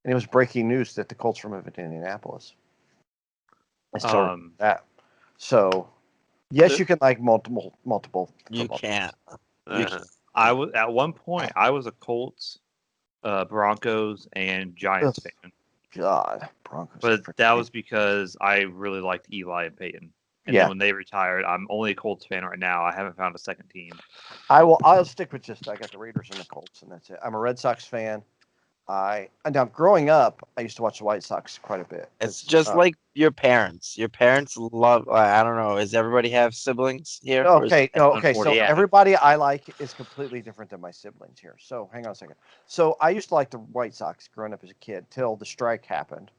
[SPEAKER 2] and it was breaking news that the Colts were moving to Indianapolis. I still remember that. So, yes, you can like multiple.
[SPEAKER 3] You
[SPEAKER 2] football
[SPEAKER 3] can't.
[SPEAKER 4] Uh-huh.
[SPEAKER 1] I was at one point. I was a Colts, Broncos, and Giants fan,
[SPEAKER 2] God, Broncos. are
[SPEAKER 1] but
[SPEAKER 2] freaking
[SPEAKER 1] that was because I really liked Eli and Peyton. And
[SPEAKER 2] Yeah.
[SPEAKER 1] then when they retired, I'm only a Colts fan right now. I haven't found a second team.
[SPEAKER 2] I'll stick with I got the Raiders and the Colts, and that's it. I'm a Red Sox fan. Now growing up, I used to watch the White Sox quite a bit.
[SPEAKER 3] It's
[SPEAKER 2] 'cause,
[SPEAKER 3] just like your parents. Your parents love. I don't know. Does everybody have siblings here? Or is
[SPEAKER 2] Okay,
[SPEAKER 3] it-
[SPEAKER 2] no, okay. So
[SPEAKER 1] Unfortunately.
[SPEAKER 4] Yeah.
[SPEAKER 2] everybody I like is completely different than my siblings here. So hang on a second. So I used to like the White Sox growing up as a kid till the strike happened,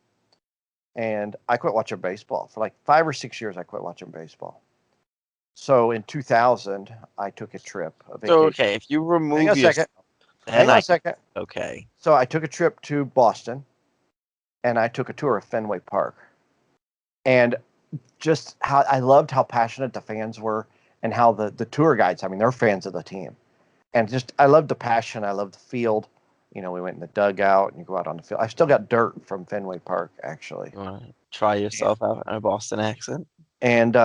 [SPEAKER 2] and I quit watching baseball for like 5 or 6 years. I quit watching baseball. So in 2000, I took a trip, a
[SPEAKER 3] So
[SPEAKER 2] vacation.
[SPEAKER 3] okay, if you
[SPEAKER 2] Hang on
[SPEAKER 3] remove
[SPEAKER 2] a
[SPEAKER 3] your,
[SPEAKER 2] second.
[SPEAKER 3] then
[SPEAKER 2] Hang on
[SPEAKER 3] I
[SPEAKER 2] a second.
[SPEAKER 3] okay.
[SPEAKER 2] So I took a trip to Boston, and I took a tour of Fenway Park, and just how I loved how passionate the fans were, and how the tour guides. I mean, they're fans of the team, and just I loved the passion. I loved the field. You know, we went in the dugout, and you go out on the field. I still got dirt from Fenway Park, actually,
[SPEAKER 3] You want to try yourself out in a Boston accent?
[SPEAKER 2] and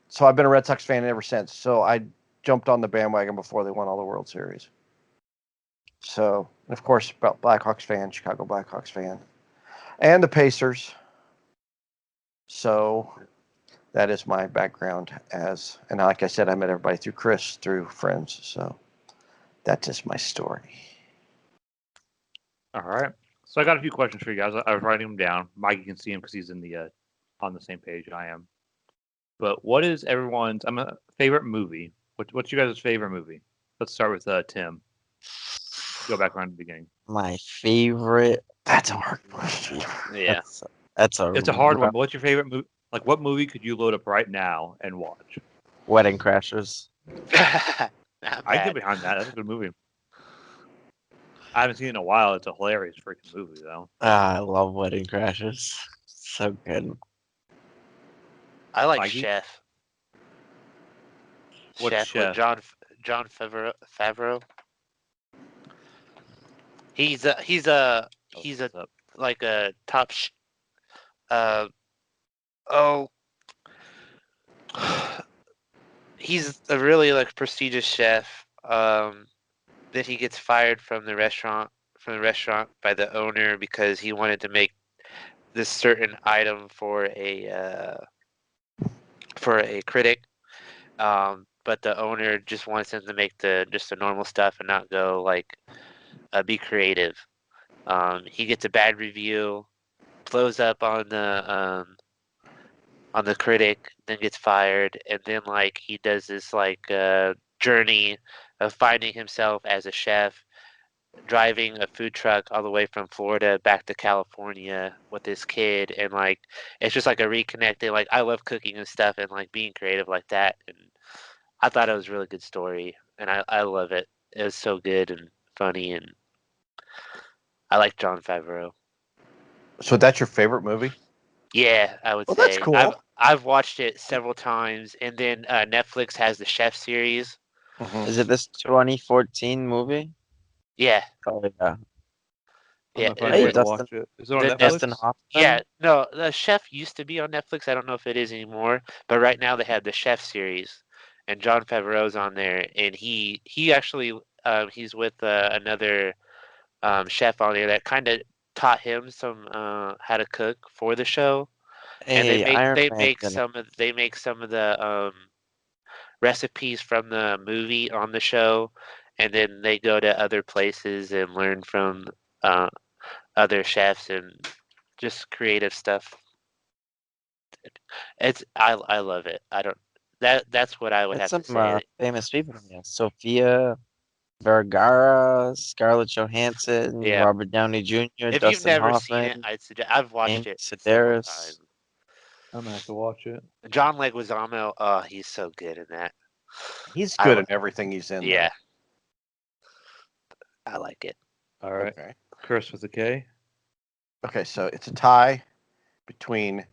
[SPEAKER 2] so I've been a Red Sox fan ever since. So I jumped on the bandwagon before they won all the World Series. So, and of course, Blackhawks fan, Chicago Blackhawks fan, and the Pacers. So that is my background and like I said, I met everybody through Chris, through friends. So that's just my story.
[SPEAKER 1] All right. So I got a few questions for you guys. I was writing them down. Mikey can see them because he's in the on the same page I am. But what is everyone's favorite movie? What's you guys' favorite movie? Let's start with Tim. Go back around to the beginning.
[SPEAKER 3] My favorite.
[SPEAKER 2] That's a hard question.
[SPEAKER 4] Yeah.
[SPEAKER 3] That's a
[SPEAKER 1] It's a hard one. But what's your favorite movie? Like, what movie could you load up right now and watch?
[SPEAKER 3] Wedding Crashers.
[SPEAKER 4] Not
[SPEAKER 1] I can get
[SPEAKER 4] bad.
[SPEAKER 1] behind that. That's a good movie. I haven't seen it in a while. It's a hilarious freaking movie, though.
[SPEAKER 3] I love Wedding Crashers. So good.
[SPEAKER 4] I like
[SPEAKER 1] Mikey?
[SPEAKER 4] Chef.
[SPEAKER 1] What's
[SPEAKER 4] Chef with
[SPEAKER 1] Chef?
[SPEAKER 4] John Favreau. He's a
[SPEAKER 1] What's up?
[SPEAKER 4] like a top uh oh he's a really like prestigious chef. Then he gets fired from the restaurant by the owner because he wanted to make this certain item for a critic. But the owner just wants him to make just the normal stuff and not go like be creative. He gets a bad review, blows up on the critic, then gets fired, and then like he does this like journey of finding himself as a chef, driving a food truck all the way from Florida back to California with his kid, and like it's just like a reconnecting. Like I love cooking and stuff, and like being creative like that, and I thought it was a really good story, and I love it. It was so good and funny, and I like John Favreau.
[SPEAKER 2] So that's your favorite movie?
[SPEAKER 4] Yeah, I would
[SPEAKER 2] Well, that's
[SPEAKER 4] say
[SPEAKER 2] cool.
[SPEAKER 4] I've watched it several times, and then Netflix has the Chef series.
[SPEAKER 3] Is it this 2014 movie?
[SPEAKER 4] Yeah,
[SPEAKER 3] Oh yeah.
[SPEAKER 1] I'm
[SPEAKER 4] yeah.
[SPEAKER 1] gonna find a
[SPEAKER 3] Hey,
[SPEAKER 1] way to
[SPEAKER 3] Dustin.
[SPEAKER 1] watch it. Is it on
[SPEAKER 4] The
[SPEAKER 3] Dustin
[SPEAKER 1] Netflix?
[SPEAKER 4] Yeah,
[SPEAKER 3] Hoffman.
[SPEAKER 4] no, the Chef used to be on Netflix. I don't know if it is anymore, but right now they have the Chef series, and John Favreau's on there, and he actually he's with another chef on there that kind of taught him some how to cook for the show, and
[SPEAKER 3] Hey, Iron Man's in it.
[SPEAKER 4] they make some of the recipes from the movie on the show, and then they go to other places and learn from uh, other chefs and just creative stuff. I love it. I don't that's what I would
[SPEAKER 3] It's
[SPEAKER 4] have to
[SPEAKER 3] some
[SPEAKER 4] say.
[SPEAKER 3] famous people in there. Sophia Vergara, Scarlett Johansson,
[SPEAKER 4] Yeah.
[SPEAKER 3] Robert Downey Jr.,
[SPEAKER 4] If you've
[SPEAKER 3] Dustin
[SPEAKER 4] never seen it,
[SPEAKER 3] Hoffman,
[SPEAKER 4] I'd suggest. I've watched
[SPEAKER 3] Amy
[SPEAKER 4] it several
[SPEAKER 3] Sedaris.
[SPEAKER 4] times.
[SPEAKER 1] I'm gonna have to watch it.
[SPEAKER 4] John Leguizamo, oh, he's so good in that.
[SPEAKER 2] He's
[SPEAKER 4] I
[SPEAKER 2] good
[SPEAKER 4] li-
[SPEAKER 2] in everything he's in,
[SPEAKER 4] yeah, I like it.
[SPEAKER 1] All
[SPEAKER 2] though.
[SPEAKER 1] right,
[SPEAKER 2] Okay.
[SPEAKER 1] Chris with a K.
[SPEAKER 2] Okay, so it's a tie between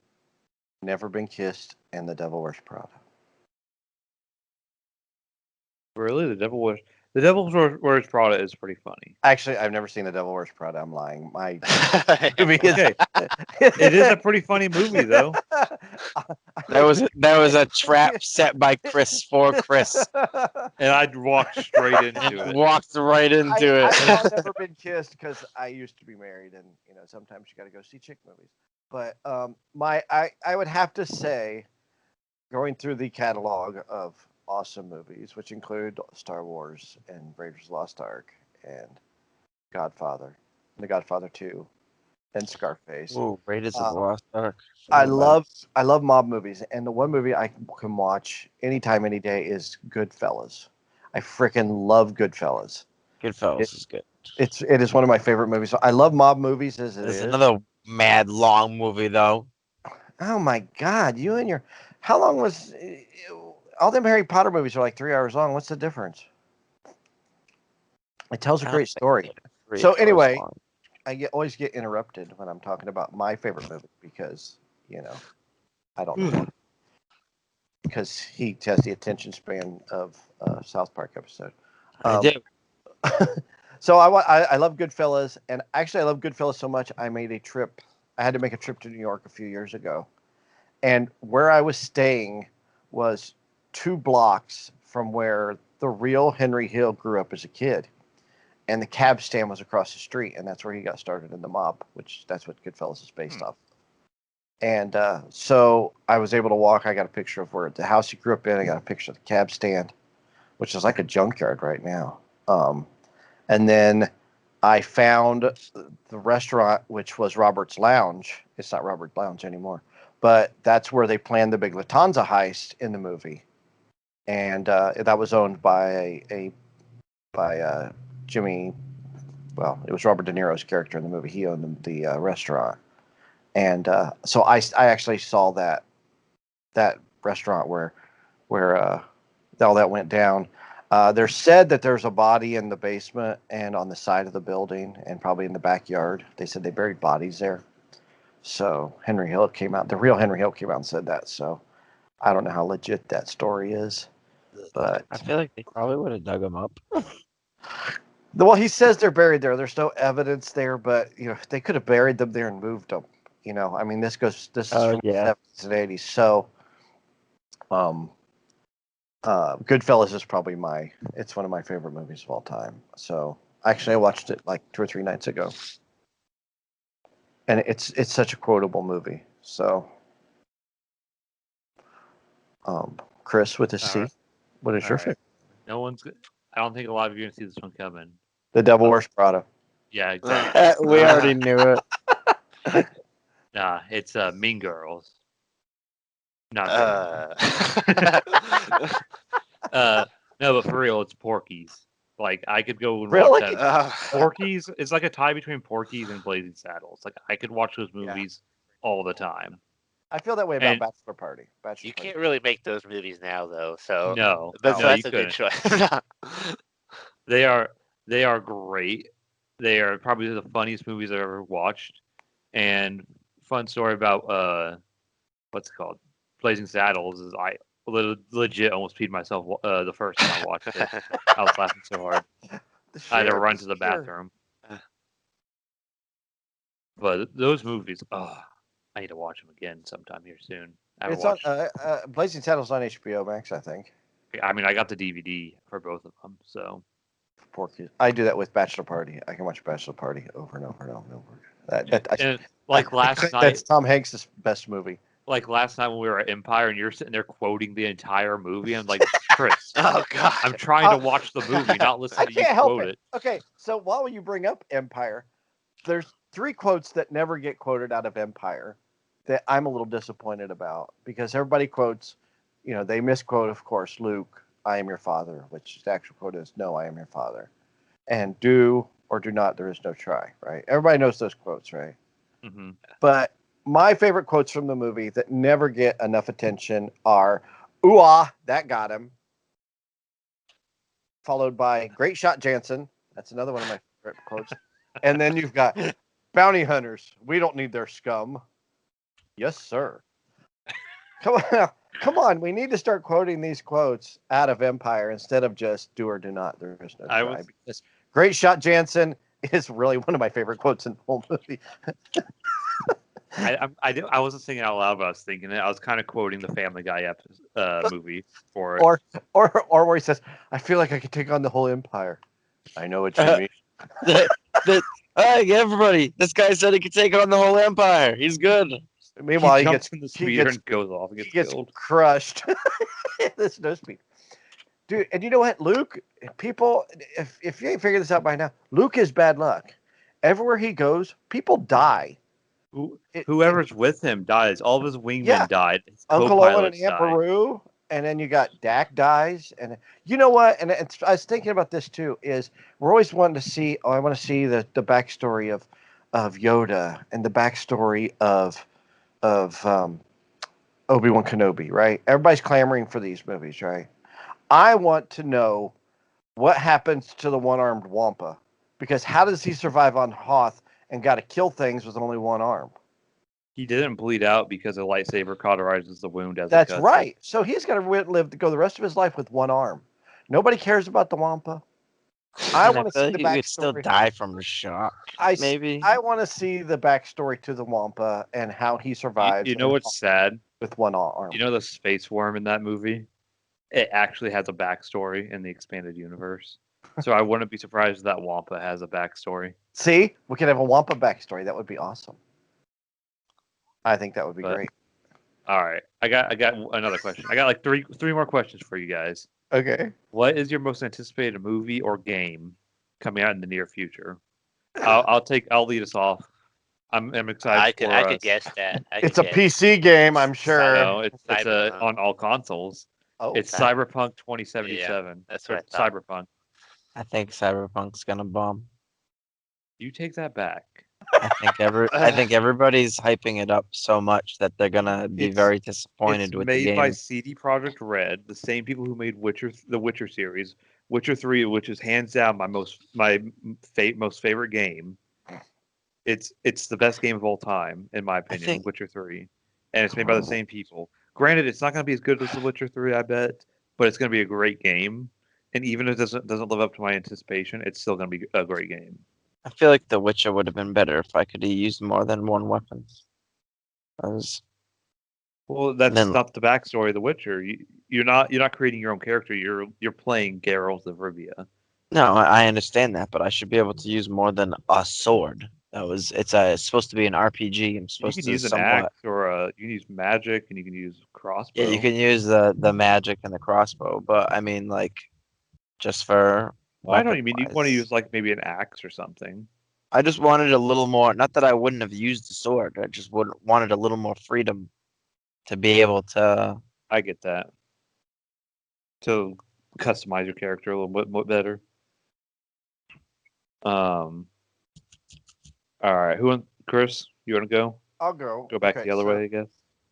[SPEAKER 2] Never Been Kissed and The Devil Wears Prada.
[SPEAKER 1] Really, the Devil Wears Prada is pretty funny.
[SPEAKER 2] Actually, I've never seen The Devil Wears Prada. I'm lying. My movie is.
[SPEAKER 1] Okay, it is a pretty funny movie though.
[SPEAKER 3] That was a trap set by Chris for Chris.
[SPEAKER 1] And I walked straight into it.
[SPEAKER 3] Walked right into
[SPEAKER 2] I
[SPEAKER 3] it.
[SPEAKER 2] saw Never Been Kissed because I used to be married, and sometimes you got to go see chick movies. But I would have to say, going through the catalog of awesome movies, which include Star Wars and Raiders of the Lost Ark and Godfather, The Godfather 2, and Scarface.
[SPEAKER 3] Ooh, Raiders of the Lost Ark.
[SPEAKER 2] I love mob movies, and the one movie I can watch anytime, any day is Goodfellas. I freaking love Goodfellas.
[SPEAKER 3] Goodfellas is good.
[SPEAKER 2] It is one of my favorite movies. So I love mob movies as it
[SPEAKER 3] There's
[SPEAKER 2] is.
[SPEAKER 3] another mad long movie though.
[SPEAKER 2] Oh my God, you and your how long was all them Harry Potter movies are like 3 hours long. What's the difference? It tells a
[SPEAKER 3] I don't
[SPEAKER 2] great
[SPEAKER 3] think
[SPEAKER 2] story.
[SPEAKER 3] they're 3
[SPEAKER 2] So
[SPEAKER 3] hours
[SPEAKER 2] anyway,
[SPEAKER 3] long.
[SPEAKER 2] always get interrupted when I'm talking about my favorite movie because I don't know because he has the attention span of a South Park episode.
[SPEAKER 3] I do.
[SPEAKER 2] So I love Goodfellas, and actually I love Goodfellas so much I made a trip. I had to make a trip to New York a few years ago, and where I was staying was 2 blocks from where the real Henry Hill grew up as a kid, and the cab stand was across the street, and that's where he got started in the mob, which that's what Goodfellas is based off. And so I was able to walk. I got a picture of where the house he grew up in. I got a picture of the cab stand, which is like a junkyard right now. And then I found the restaurant, which was Robert's Lounge. It's not Robert's Lounge anymore, but that's where they planned the big Lufthansa heist in the movie. And that was owned by Jimmy. Well, it was Robert De Niro's character in the movie. He owned the restaurant, and so I actually saw that restaurant where all that went down. There's said that there's a body in the basement and on the side of the building and probably in the backyard. They said they buried bodies there. So Henry Hill came out. The real Henry Hill came out and said that. So I don't know how legit that story is, but
[SPEAKER 3] I feel like they probably would have dug him up.
[SPEAKER 2] well, he says they're buried there. There's no evidence there, but they could have buried them there and moved them. I mean, this is from the 70s and 80s. So, Goodfellas is probably it's one of my favorite movies of all time. So actually I watched it like 2 or 3 nights ago. And it's such a quotable movie. So Chris with a C.
[SPEAKER 1] right.
[SPEAKER 2] What is your
[SPEAKER 1] right.
[SPEAKER 2] favorite?
[SPEAKER 1] No one's. I don't think a lot of you are gonna see this one coming.
[SPEAKER 2] The Devil Wears Prada.
[SPEAKER 1] Yeah, exactly.
[SPEAKER 3] We already knew it.
[SPEAKER 1] Nah, it's Mean Girls. Not no, but for real, it's Porky's. Like I could go and watch
[SPEAKER 2] Really?
[SPEAKER 1] that. Porky's is like a tie between Porky's and Blazing Saddles. Like I could watch those movies all the time.
[SPEAKER 2] I feel that way about
[SPEAKER 1] And-
[SPEAKER 2] Bachelor Party.
[SPEAKER 4] You can't really make those movies now, though. So
[SPEAKER 1] No,
[SPEAKER 4] that's
[SPEAKER 1] no, you
[SPEAKER 4] a good
[SPEAKER 1] couldn't.
[SPEAKER 4] choice.
[SPEAKER 1] They are great. They are probably the funniest movies I've ever watched. And fun story about what's it called? Blazing Saddles is I legit almost peed myself the first time I watched it. I was laughing so hard. I had to run to the bathroom. But those movies, I need to watch them again sometime here soon.
[SPEAKER 2] It's on Blazing Saddles on HBO Max, I think.
[SPEAKER 1] I mean, I got the DVD for both of them, so.
[SPEAKER 2] Porky. I do that with Bachelor Party. I can watch Bachelor Party over and over and over and over.
[SPEAKER 1] And like last night,
[SPEAKER 2] that's Tom Hanks' best movie.
[SPEAKER 1] Like last night when we were at Empire, and you're sitting there quoting the entire movie. I'm like, Chris,
[SPEAKER 4] Oh God!
[SPEAKER 1] I'm trying to watch the movie, not listen
[SPEAKER 2] I
[SPEAKER 1] to you
[SPEAKER 2] can't help
[SPEAKER 1] quote
[SPEAKER 2] it.
[SPEAKER 1] it.
[SPEAKER 2] Okay, so while you bring up Empire, there's 3 quotes that never get quoted out of Empire that I'm a little disappointed about because everybody quotes, they misquote, of course, Luke, I am your father, which the actual quote is, no, I am your father. And do or do not, there is no try, right? Everybody knows those quotes, right?
[SPEAKER 1] Mm-hmm.
[SPEAKER 2] But my favorite quotes from the movie that never get enough attention are, ooh-ah, that got him. Followed by Great Shot Jansen. That's another one of my favorite quotes. And then you've got bounty hunters. We don't need their scum. Yes, sir. Come on. We need to start quoting these quotes out of Empire instead of just do or do not. There is no try. Because Great Shot Jansen is really one of my favorite quotes in the whole movie.
[SPEAKER 1] I wasn't singing out loud, but I was thinking it. I was kind of quoting the Family Guy movie for it.
[SPEAKER 2] Or where he says, I feel like I could take on the whole empire. I know what you mean.
[SPEAKER 3] Hey, everybody! This guy said he could take on the whole empire. He's good.
[SPEAKER 2] Meanwhile,
[SPEAKER 1] he jumps in the speeder and goes off and gets killed.
[SPEAKER 2] Crushed. There's no speed. Dude, and you know what? Luke, people, if you ain't figured this out by now, Luke is bad luck. Everywhere he goes, people die.
[SPEAKER 1] Whoever's with him dies. All of his
[SPEAKER 2] Yeah,
[SPEAKER 1] wingmen died. His
[SPEAKER 2] Uncle Owen and
[SPEAKER 1] co-pilots
[SPEAKER 2] Aunt
[SPEAKER 1] died.
[SPEAKER 2] Beru, and then you got Dak dies, and you know what? And I was thinking about this too. Is we're always wanting to see. Oh, I want to see the backstory of Yoda and the backstory of Obi-Wan Kenobi. Right? Everybody's clamoring for these movies, right? I want to know what happens to the one-armed Wampa, because how does he survive on Hoth and got to kill things with only one arm?
[SPEAKER 1] He didn't bleed out because a lightsaber cauterizes the wound as it
[SPEAKER 2] That's
[SPEAKER 1] cuts
[SPEAKER 2] right.
[SPEAKER 1] it.
[SPEAKER 2] So he's got to live to go the rest of his life with one arm. Nobody cares about the Wampa.
[SPEAKER 3] I
[SPEAKER 2] I
[SPEAKER 3] mean, I
[SPEAKER 2] want to
[SPEAKER 3] feel
[SPEAKER 2] see
[SPEAKER 3] like
[SPEAKER 2] the
[SPEAKER 3] you could still
[SPEAKER 2] backstory.
[SPEAKER 3] die from a shock,
[SPEAKER 2] I,
[SPEAKER 3] maybe.
[SPEAKER 2] I want to see the backstory to the Wampa and how he survives
[SPEAKER 1] You know what's sad?
[SPEAKER 2] with one arm.
[SPEAKER 1] You know the space worm in that movie? It actually has a backstory in the expanded universe. So I wouldn't be surprised if that Wampa has a backstory.
[SPEAKER 2] See, we could have a Wampa backstory. That would be awesome. I think that would be
[SPEAKER 1] But-
[SPEAKER 2] great.
[SPEAKER 1] All right, I got another question. I got like three more questions for you guys.
[SPEAKER 2] Okay.
[SPEAKER 1] What is your most anticipated movie or game coming out in the near future? I'll lead us off. I'm excited
[SPEAKER 4] I
[SPEAKER 1] for
[SPEAKER 4] could guess that.
[SPEAKER 2] It's a PC game, I'm sure.
[SPEAKER 1] No, it's
[SPEAKER 4] Cyberpunk.
[SPEAKER 1] on all consoles.
[SPEAKER 2] Oh,
[SPEAKER 1] It's
[SPEAKER 4] Cy-
[SPEAKER 1] Cyberpunk 2077.
[SPEAKER 4] that's
[SPEAKER 1] Or
[SPEAKER 4] what I thought.
[SPEAKER 1] Cyberpunk.
[SPEAKER 3] I think Cyberpunk's gonna bomb.
[SPEAKER 1] You take that back.
[SPEAKER 3] I think everybody's hyping it up so much that they're gonna be
[SPEAKER 1] It's-
[SPEAKER 3] very disappointed
[SPEAKER 1] It's
[SPEAKER 3] with the
[SPEAKER 1] made
[SPEAKER 3] game.
[SPEAKER 1] by CD Projekt Red, the same people who made the Witcher series, Witcher 3, which is hands down my most favorite game. It's the best game of all time in my opinion,
[SPEAKER 3] think-
[SPEAKER 1] Witcher 3, and it's made by the same people. Granted, it's not going to be as good as The Witcher 3, I bet, but it's going to be a great game. And even if it doesn't live up to my anticipation, it's still going to be a great game.
[SPEAKER 3] I feel like The Witcher would have been better if I could have used more than one weapon. I was
[SPEAKER 1] Well, that's
[SPEAKER 3] Then-
[SPEAKER 1] not the backstory of The Witcher. You're not creating your own character. You're playing Geralt of Rivia.
[SPEAKER 3] No, I understand that, but I should be able to use more than a sword. It's supposed to be an RPG. I'm
[SPEAKER 1] You
[SPEAKER 3] supposed
[SPEAKER 1] can
[SPEAKER 3] to
[SPEAKER 1] use an
[SPEAKER 3] somewhat.
[SPEAKER 1] axe or you can use magic and you can use crossbow.
[SPEAKER 3] Yeah, you can use the magic and the crossbow, but I mean, like, just for.
[SPEAKER 1] Well, I know what you mean. You want to
[SPEAKER 3] weapon-wise.
[SPEAKER 1] use like maybe an axe or something.
[SPEAKER 3] I just wanted a little more. Not that I wouldn't have used the sword. I just wanted a little more freedom to be able to.
[SPEAKER 1] I get that. To customize your character a little bit better. All right. Chris? You want to go?
[SPEAKER 2] I'll go.
[SPEAKER 1] Go back
[SPEAKER 2] Okay,
[SPEAKER 1] the other
[SPEAKER 2] so-
[SPEAKER 1] way, I guess.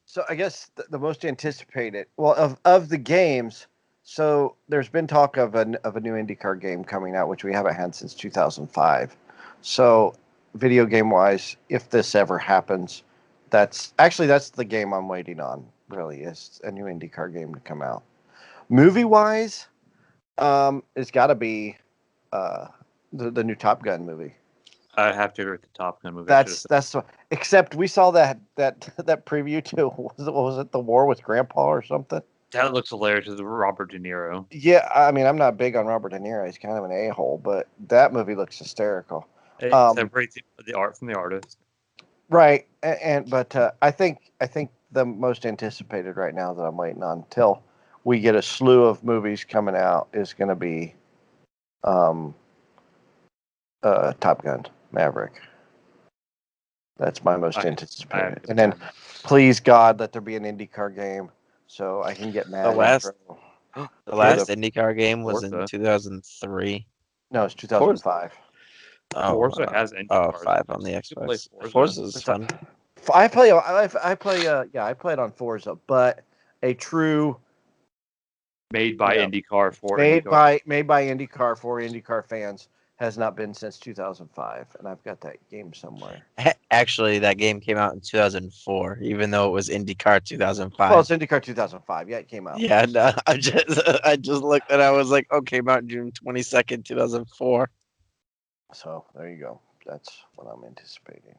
[SPEAKER 2] So I guess the most anticipated, well, of the games. So there's been talk of a new IndyCar game coming out, which we haven't had since 2005. So video game wise, if this ever happens, that's the game I'm waiting on. Really, is a new IndyCar game to come out. Movie wise, it's got to be the new Top Gun movie.
[SPEAKER 1] I have to agree with the Top Gun movie.
[SPEAKER 2] That's except we saw that preview to what was it, The War with Grandpa or something?
[SPEAKER 1] that looks hilarious. It's Robert De Niro.
[SPEAKER 2] Yeah, I mean, I'm not big on Robert De Niro. He's kind of an a-hole, but that movie looks hysterical.
[SPEAKER 1] It separates the art from the artist.
[SPEAKER 2] Right, but I think the most anticipated right now that I'm waiting on till we get a slew of movies coming out is going to be Top Gun Maverick. That's my most
[SPEAKER 1] I have
[SPEAKER 2] anticipated.
[SPEAKER 1] to
[SPEAKER 2] And then,
[SPEAKER 1] confirm that.
[SPEAKER 2] please God, let there be an IndyCar game so I can get mad.
[SPEAKER 3] The last-
[SPEAKER 2] and throw-
[SPEAKER 3] The last IndyCar game was
[SPEAKER 1] Forza.
[SPEAKER 3] in 2003.
[SPEAKER 2] No, it's 2005.
[SPEAKER 3] Oh,
[SPEAKER 1] Forza has Indy
[SPEAKER 3] oh,
[SPEAKER 1] cars.
[SPEAKER 3] 5 on the
[SPEAKER 1] You can play
[SPEAKER 3] Xbox.
[SPEAKER 1] Forza.
[SPEAKER 3] Forza's fun.
[SPEAKER 2] I play on Forza, but a true
[SPEAKER 1] Made by
[SPEAKER 2] Yeah.
[SPEAKER 1] IndyCar for
[SPEAKER 2] made
[SPEAKER 1] IndyCar.
[SPEAKER 2] by IndyCar for IndyCar fans has not been since 2005, and I've got that game somewhere.
[SPEAKER 3] Actually, that game came out in 2004, even though it was IndyCar 2005.
[SPEAKER 2] Well, it's IndyCar 2005. Yeah, it came out.
[SPEAKER 3] Yeah, no, I just looked and I was like, oh, came out June 22nd, 2004.
[SPEAKER 2] So there you go. That's what I'm anticipating.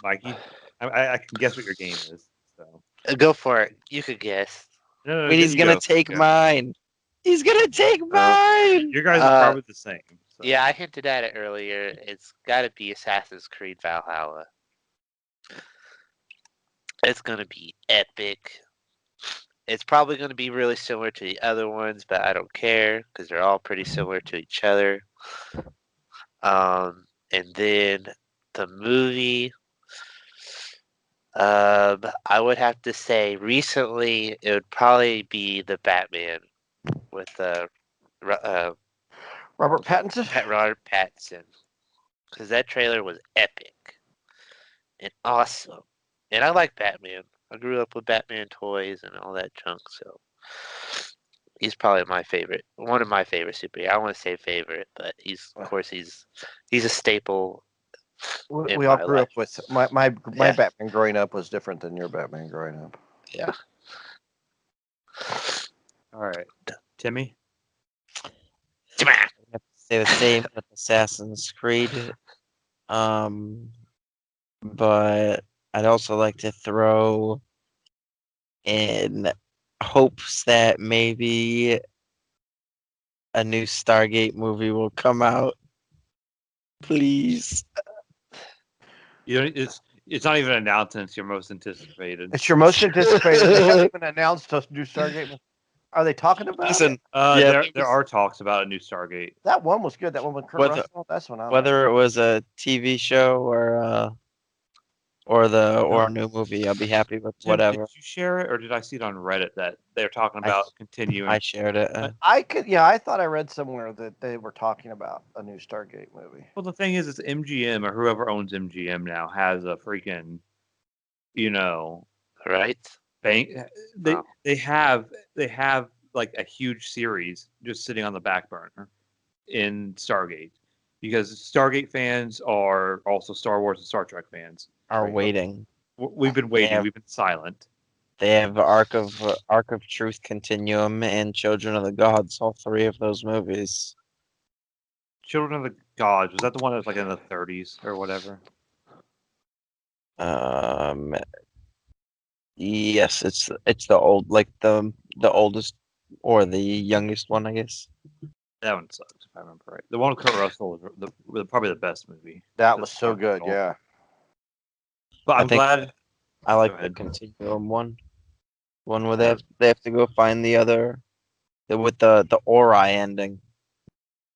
[SPEAKER 1] Mikey, I can guess what your game is. So
[SPEAKER 4] Go for it. You could guess.
[SPEAKER 1] no,
[SPEAKER 3] Wait, he's
[SPEAKER 1] you
[SPEAKER 3] gonna
[SPEAKER 1] go.
[SPEAKER 3] take
[SPEAKER 1] Okay.
[SPEAKER 3] mine. He's gonna take mine.
[SPEAKER 1] You guys are probably the same. So.
[SPEAKER 4] Yeah, I hinted at it earlier. It's got to be Assassin's Creed Valhalla. It's going to be epic. It's probably going to be really similar to the other ones, but I don't care because they're all pretty similar to each other. And then the movie, I would have to say recently it would probably be the Batman with
[SPEAKER 2] Robert Pattinson.
[SPEAKER 4] Robert Pattinson, because that trailer was epic and awesome. And I like Batman. I grew up with Batman toys and all that junk, so he's probably my favorite, one of my favorite superheroes. I don't want to say favorite, but of course he's a staple in
[SPEAKER 2] We all
[SPEAKER 4] my
[SPEAKER 2] grew
[SPEAKER 4] life.
[SPEAKER 2] up with my
[SPEAKER 4] Yeah.
[SPEAKER 2] Batman growing up was different than your Batman growing up.
[SPEAKER 4] Yeah.
[SPEAKER 1] All right, Timmy.
[SPEAKER 3] I have to say the same with Assassin's Creed. But I'd also like to throw in hopes that maybe a new Stargate movie will come out. Please.
[SPEAKER 1] You know, it's not even announced, and it's your most anticipated.
[SPEAKER 2] It's your most anticipated. They haven't even announced a new Stargate. Are they talking about
[SPEAKER 3] Listen,
[SPEAKER 2] it?
[SPEAKER 3] yeah,
[SPEAKER 1] there are talks about a new Stargate.
[SPEAKER 2] That one was good. That one with Kurt
[SPEAKER 3] Whether-
[SPEAKER 2] Russell. That's one I like.
[SPEAKER 3] whether it was a TV show or a new movie, I'll be happy with
[SPEAKER 1] Tim,
[SPEAKER 3] whatever.
[SPEAKER 1] did you share it, or did I see it on Reddit that they're talking about continuing?
[SPEAKER 3] I shared it.
[SPEAKER 2] I thought I read somewhere that they were talking about a new Stargate movie.
[SPEAKER 1] Well, the thing is, it's MGM or whoever owns MGM now has a freaking,
[SPEAKER 4] Right?
[SPEAKER 1] bank. They
[SPEAKER 4] Wow.
[SPEAKER 1] they have like a huge series just sitting on the back burner in Stargate, because Stargate fans are also Star Wars and Star Trek fans.
[SPEAKER 3] Are
[SPEAKER 2] Right.
[SPEAKER 3] waiting.
[SPEAKER 1] We've been waiting.
[SPEAKER 3] have-
[SPEAKER 1] We've been silent.
[SPEAKER 3] They have Ark of Truth Continuum and Children of the Gods. All three of those movies.
[SPEAKER 1] Children of the Gods, was that the one that was like in the 30s or whatever?
[SPEAKER 3] Yes, it's the old, like the oldest or the youngest one, I guess.
[SPEAKER 1] That one sucks, if I remember right. The one with Kurt Russell was probably the best movie.
[SPEAKER 2] That
[SPEAKER 1] The
[SPEAKER 2] was so
[SPEAKER 1] Star
[SPEAKER 2] good.
[SPEAKER 1] Trek.
[SPEAKER 2] Yeah.
[SPEAKER 1] But
[SPEAKER 3] I
[SPEAKER 1] I'm
[SPEAKER 3] think-
[SPEAKER 1] glad.
[SPEAKER 3] I like
[SPEAKER 1] Go
[SPEAKER 3] the
[SPEAKER 1] ahead.
[SPEAKER 3] Continuum one where they have to go find the other, with the Ori ending.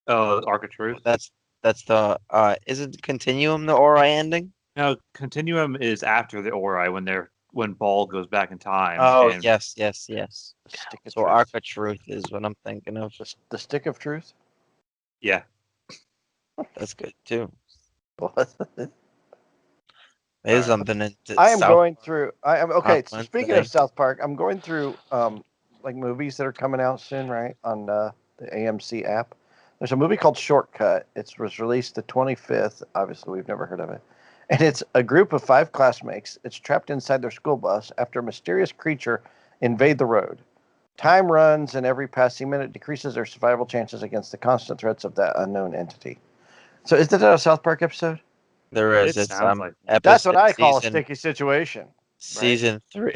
[SPEAKER 1] Oh, Arc of Truth.
[SPEAKER 3] That's the isn't Continuum the Ori ending?
[SPEAKER 1] No, Continuum is after the Ori when Ball goes back in time.
[SPEAKER 3] Oh
[SPEAKER 1] and
[SPEAKER 3] yes.
[SPEAKER 2] The stick of
[SPEAKER 3] So
[SPEAKER 2] truth.
[SPEAKER 3] Ark of Truth is what I'm thinking of.
[SPEAKER 2] The stick of truth.
[SPEAKER 1] Yeah,
[SPEAKER 3] That's good too.
[SPEAKER 2] What?
[SPEAKER 3] There's
[SPEAKER 1] Alright.
[SPEAKER 3] something in
[SPEAKER 2] I am
[SPEAKER 3] South
[SPEAKER 2] going through. I am okay. So
[SPEAKER 3] Park
[SPEAKER 2] speaking
[SPEAKER 3] today.
[SPEAKER 2] of South Park, I'm going through like movies that are coming out soon, right, on the AMC app. There's a movie called Shortcut. It was released the 25th. Obviously, we've never heard of it. And it's a group of 5 classmates. It's trapped inside their school bus after a mysterious creature invade the road. Time runs, and every passing minute decreases their survival chances against the constant threats of that unknown entity. So, is that a South Park episode?
[SPEAKER 3] There is.
[SPEAKER 1] It
[SPEAKER 3] It's
[SPEAKER 1] sounds like
[SPEAKER 2] That's what I call a
[SPEAKER 3] season,
[SPEAKER 2] sticky situation.
[SPEAKER 3] season 3.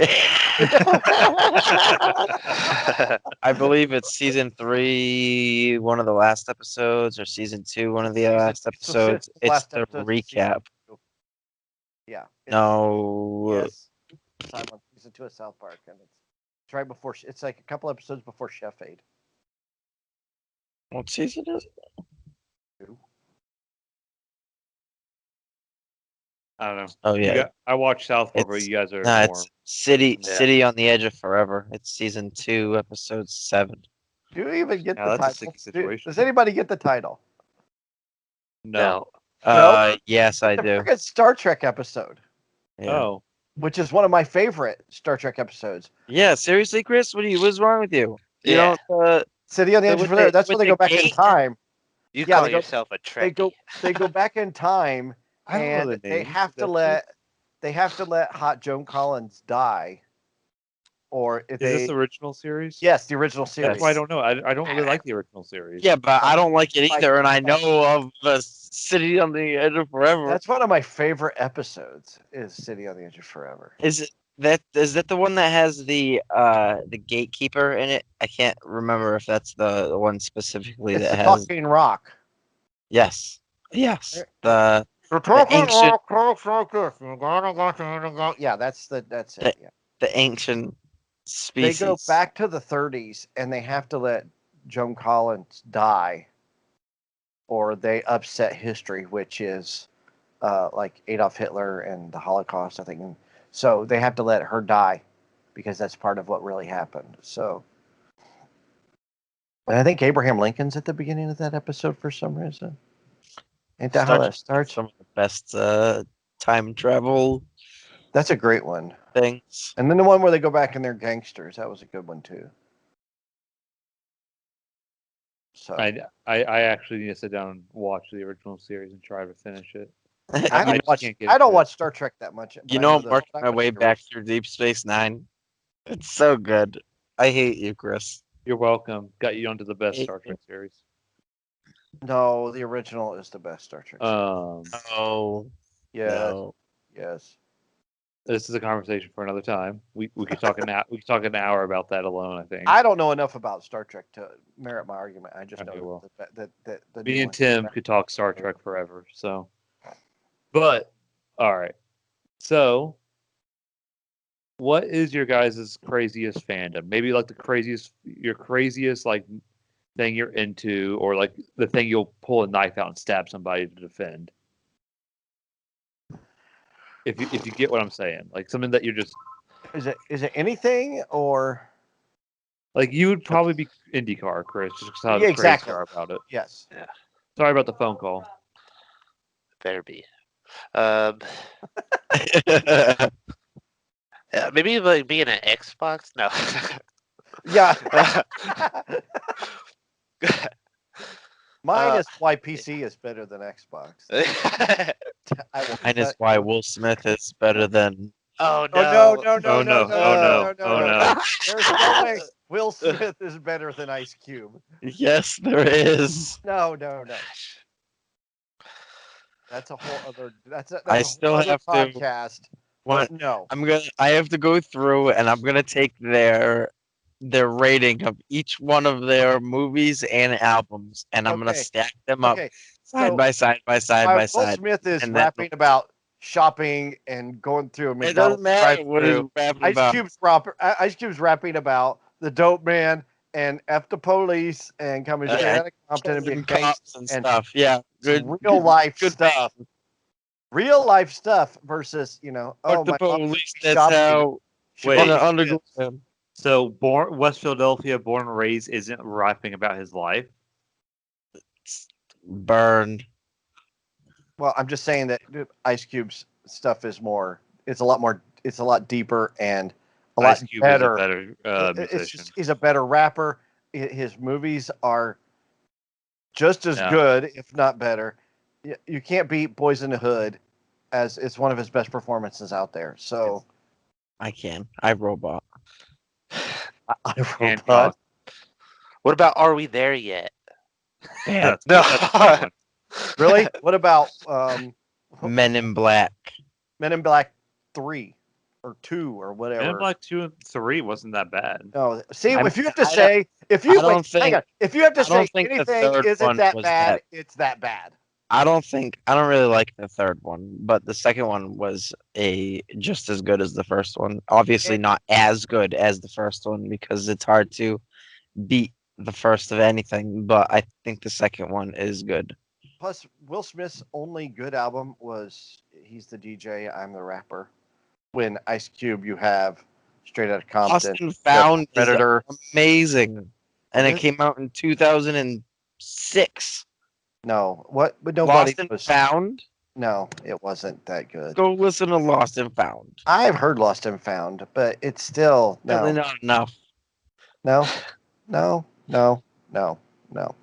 [SPEAKER 3] I believe it's season 3, one of the last episodes, or season 2, one of the last episodes. It's
[SPEAKER 2] last
[SPEAKER 3] the
[SPEAKER 2] episode of season
[SPEAKER 3] recap.
[SPEAKER 2] 2. Yeah.
[SPEAKER 3] No,
[SPEAKER 2] Yes. It's on season 2 of South Park, and it's right before. It's like a couple episodes before Chef Aid.
[SPEAKER 3] what season is it?
[SPEAKER 1] I don't know.
[SPEAKER 3] Oh yeah,
[SPEAKER 1] I watch South Park, but
[SPEAKER 3] It's-
[SPEAKER 1] you guys are
[SPEAKER 3] no,
[SPEAKER 1] more.
[SPEAKER 3] it's City
[SPEAKER 4] Yeah.
[SPEAKER 3] City on the Edge of Forever. It's season 2, episode 7.
[SPEAKER 2] Do you even get
[SPEAKER 1] Yeah,
[SPEAKER 2] the
[SPEAKER 1] that's a
[SPEAKER 2] title?
[SPEAKER 1] sticky situation.
[SPEAKER 2] Does anybody get the title?
[SPEAKER 1] No.
[SPEAKER 2] No?
[SPEAKER 3] Yes, I
[SPEAKER 2] It's a
[SPEAKER 3] do.
[SPEAKER 2] freaking Star Trek episode,
[SPEAKER 3] Yeah.
[SPEAKER 1] Oh,
[SPEAKER 2] which is one of my favorite Star Trek episodes.
[SPEAKER 3] Yeah, seriously, Chris, what's wrong with you? You
[SPEAKER 4] Yeah.
[SPEAKER 3] don't.
[SPEAKER 2] City on the
[SPEAKER 3] So
[SPEAKER 2] Edge
[SPEAKER 3] with
[SPEAKER 2] of Forever.
[SPEAKER 3] the-
[SPEAKER 2] That's
[SPEAKER 3] with
[SPEAKER 2] when they
[SPEAKER 3] the
[SPEAKER 2] go back in
[SPEAKER 3] gate-
[SPEAKER 2] time.
[SPEAKER 4] You
[SPEAKER 2] Yeah,
[SPEAKER 4] call
[SPEAKER 2] they go-
[SPEAKER 4] yourself a
[SPEAKER 2] They
[SPEAKER 4] Trekkie.
[SPEAKER 2] go back in time,
[SPEAKER 1] I don't know
[SPEAKER 2] and
[SPEAKER 1] the
[SPEAKER 2] they
[SPEAKER 1] names.
[SPEAKER 2] have to let Hot Joan Collins die, or if
[SPEAKER 1] is this
[SPEAKER 2] they
[SPEAKER 1] the original series?
[SPEAKER 2] yes, the original series.
[SPEAKER 1] That's why I don't know. I don't really like the original series.
[SPEAKER 3] Yeah, but I don't like it
[SPEAKER 2] Like-
[SPEAKER 3] either, and I know of the City on the Edge of Forever.
[SPEAKER 2] That's one of my favorite episodes. Is City on the Edge of Forever.
[SPEAKER 3] Is that the one that has the gatekeeper in it? I can't remember if that's the one specifically
[SPEAKER 2] It's
[SPEAKER 3] that
[SPEAKER 2] the
[SPEAKER 3] has.
[SPEAKER 2] talking rock.
[SPEAKER 3] Yes, the
[SPEAKER 2] The
[SPEAKER 3] talking ancient-
[SPEAKER 2] rock talks like this. You're gonna go. Yeah, that's it. Yeah.
[SPEAKER 3] the ancient
[SPEAKER 2] They
[SPEAKER 3] species.
[SPEAKER 2] go back to the 30s, and they have to let Joan Collins die, or they upset history, which is like Adolf Hitler and the Holocaust, I think. And so they have to let her die because that's part of what really happened. So, and I think Abraham Lincoln's at the beginning of that episode for some reason. Ain't that how that starts?
[SPEAKER 3] Some of the best time travel
[SPEAKER 2] That's a great one.
[SPEAKER 3] things.
[SPEAKER 2] And then the one where they go back and they're gangsters, that was a good one too. So
[SPEAKER 1] I actually need to sit down and watch the original series and try to finish it.
[SPEAKER 2] I don't
[SPEAKER 1] just
[SPEAKER 2] watch.
[SPEAKER 1] can't get
[SPEAKER 2] I don't
[SPEAKER 1] into it.
[SPEAKER 2] watch Star Trek that much. but
[SPEAKER 3] You
[SPEAKER 2] I
[SPEAKER 3] know, I'm
[SPEAKER 2] the
[SPEAKER 3] working my
[SPEAKER 2] second
[SPEAKER 3] way
[SPEAKER 2] series.
[SPEAKER 3] back through Deep Space Nine. It's so good. I hate you, Chris.
[SPEAKER 1] You're welcome. Got you onto the best
[SPEAKER 3] Hey.
[SPEAKER 1] Star Trek series.
[SPEAKER 2] No, the original is the best Star Trek. series.
[SPEAKER 3] Oh,
[SPEAKER 2] yes,
[SPEAKER 3] no.
[SPEAKER 2] yes.
[SPEAKER 1] This is a conversation for another time. We could talk we could talk an hour about that alone. I think.
[SPEAKER 2] I don't know enough about Star Trek to merit my argument. I just
[SPEAKER 1] Okay,
[SPEAKER 2] know
[SPEAKER 1] well.
[SPEAKER 2] that the
[SPEAKER 1] Me
[SPEAKER 2] new
[SPEAKER 1] and
[SPEAKER 2] one-
[SPEAKER 1] Tim could talk Star Trek forever. So, but all right. So, what is your guys' craziest fandom? Maybe like your craziest like thing you're into, or like the thing you'll pull a knife out and stab somebody to defend. If you get what I'm saying, like something that you're just
[SPEAKER 2] Is it anything or
[SPEAKER 1] like you would probably be IndyCar, Chris, just 'cause how
[SPEAKER 2] Yeah,
[SPEAKER 1] crazy
[SPEAKER 2] exactly.
[SPEAKER 1] you are about it.
[SPEAKER 2] yes?
[SPEAKER 1] Sorry about the phone call.
[SPEAKER 4] Better be. Maybe like being an Xbox. No.
[SPEAKER 2] Yeah. Mine is why PC is better than Xbox. I will
[SPEAKER 3] Mine is
[SPEAKER 2] cut-
[SPEAKER 3] why Will Smith is better than.
[SPEAKER 4] Oh
[SPEAKER 2] Oh
[SPEAKER 4] no!
[SPEAKER 2] no!
[SPEAKER 1] Oh, no. Oh, no.
[SPEAKER 2] There's no way Will Smith is better than Ice Cube.
[SPEAKER 3] Yes, there is.
[SPEAKER 2] No. That's a whole other. That's
[SPEAKER 3] I
[SPEAKER 2] a
[SPEAKER 3] still
[SPEAKER 2] whole other
[SPEAKER 3] have to-
[SPEAKER 2] podcast.
[SPEAKER 3] What?
[SPEAKER 2] But no.
[SPEAKER 3] I have to go through and I'm gonna take their rating of each one of their movies and albums, and I'm gonna
[SPEAKER 2] Okay.
[SPEAKER 3] stack them up
[SPEAKER 2] Okay.
[SPEAKER 3] side
[SPEAKER 2] So,
[SPEAKER 3] by side by side
[SPEAKER 2] While
[SPEAKER 3] by
[SPEAKER 2] Will
[SPEAKER 3] side.
[SPEAKER 2] Smith is
[SPEAKER 3] and then-
[SPEAKER 2] rapping about shopping and going through a
[SPEAKER 3] It
[SPEAKER 2] McDonald's
[SPEAKER 3] doesn't matter what he's
[SPEAKER 2] drive-through,
[SPEAKER 3] rapping
[SPEAKER 2] Ice
[SPEAKER 3] about.
[SPEAKER 2] Cube's rapping about the dope man and F the police and coming straight
[SPEAKER 3] Yeah,
[SPEAKER 2] out of Compton and being
[SPEAKER 3] Killing cops
[SPEAKER 2] gangster
[SPEAKER 3] and
[SPEAKER 2] and
[SPEAKER 3] stuff. Yeah, good.
[SPEAKER 2] real life
[SPEAKER 3] good
[SPEAKER 2] stuff. Real life stuff versus,
[SPEAKER 3] Fuck the
[SPEAKER 2] my mom
[SPEAKER 3] police.
[SPEAKER 2] took me
[SPEAKER 3] That's
[SPEAKER 2] shopping.
[SPEAKER 3] how.
[SPEAKER 2] She
[SPEAKER 1] Wait.
[SPEAKER 2] bought
[SPEAKER 3] In
[SPEAKER 2] me
[SPEAKER 3] the underground.
[SPEAKER 2] chips.
[SPEAKER 1] So, West Philadelphia, born and raised, isn't rapping about his life.
[SPEAKER 3] Burned.
[SPEAKER 2] Well, I'm just saying that Ice Cube's stuff is more. It's a lot more. It's a lot deeper and a lot
[SPEAKER 1] Ice Cube
[SPEAKER 2] better.
[SPEAKER 1] is a better
[SPEAKER 2] It's
[SPEAKER 1] musician.
[SPEAKER 2] just, he's a better rapper. His movies are just as
[SPEAKER 1] Yeah.
[SPEAKER 2] good, if not better. You can't beat Boys in the Hood, as it's one of his best performances out there. So,
[SPEAKER 3] I can. I robot.
[SPEAKER 1] Hancock.
[SPEAKER 4] What about Are We There Yet?
[SPEAKER 3] Bad.
[SPEAKER 4] No.
[SPEAKER 1] That's a good one.
[SPEAKER 2] really, what about
[SPEAKER 3] Men in Black.
[SPEAKER 2] Men in Black 3 or 2 or whatever?
[SPEAKER 1] Men in Black 2 and 3 wasn't that bad.
[SPEAKER 2] No, see,
[SPEAKER 3] I'm-
[SPEAKER 2] if you have to
[SPEAKER 3] I don't-
[SPEAKER 2] say, if you
[SPEAKER 3] I don't
[SPEAKER 2] wait,
[SPEAKER 3] think-
[SPEAKER 2] hang on, if you have to
[SPEAKER 3] I don't
[SPEAKER 2] say
[SPEAKER 3] think the
[SPEAKER 2] anything
[SPEAKER 3] third
[SPEAKER 2] isn't
[SPEAKER 3] one
[SPEAKER 2] that
[SPEAKER 3] was
[SPEAKER 2] bad,
[SPEAKER 3] that-
[SPEAKER 2] it's that bad.
[SPEAKER 3] I don't really like the third one, but the second one was just as good as the first one. Obviously not as good as the first one because it's hard to beat the first of anything, but I think the second one is good.
[SPEAKER 2] Plus, Will Smith's only good album was He's the DJ, I'm the Rapper. When Ice Cube, you have Straight Outta Compton,
[SPEAKER 3] Austin Found is
[SPEAKER 2] Predator.
[SPEAKER 3] amazing, and it
[SPEAKER 2] This-
[SPEAKER 3] came out in 2006.
[SPEAKER 2] No, what? But nobody
[SPEAKER 3] Lost and
[SPEAKER 2] was.
[SPEAKER 3] Found.
[SPEAKER 2] No, it wasn't that good.
[SPEAKER 3] Go listen to Lost and Found.
[SPEAKER 2] I've heard Lost and Found, but it's still
[SPEAKER 3] Really
[SPEAKER 2] no,
[SPEAKER 3] not enough.
[SPEAKER 2] no, no, no, no, no.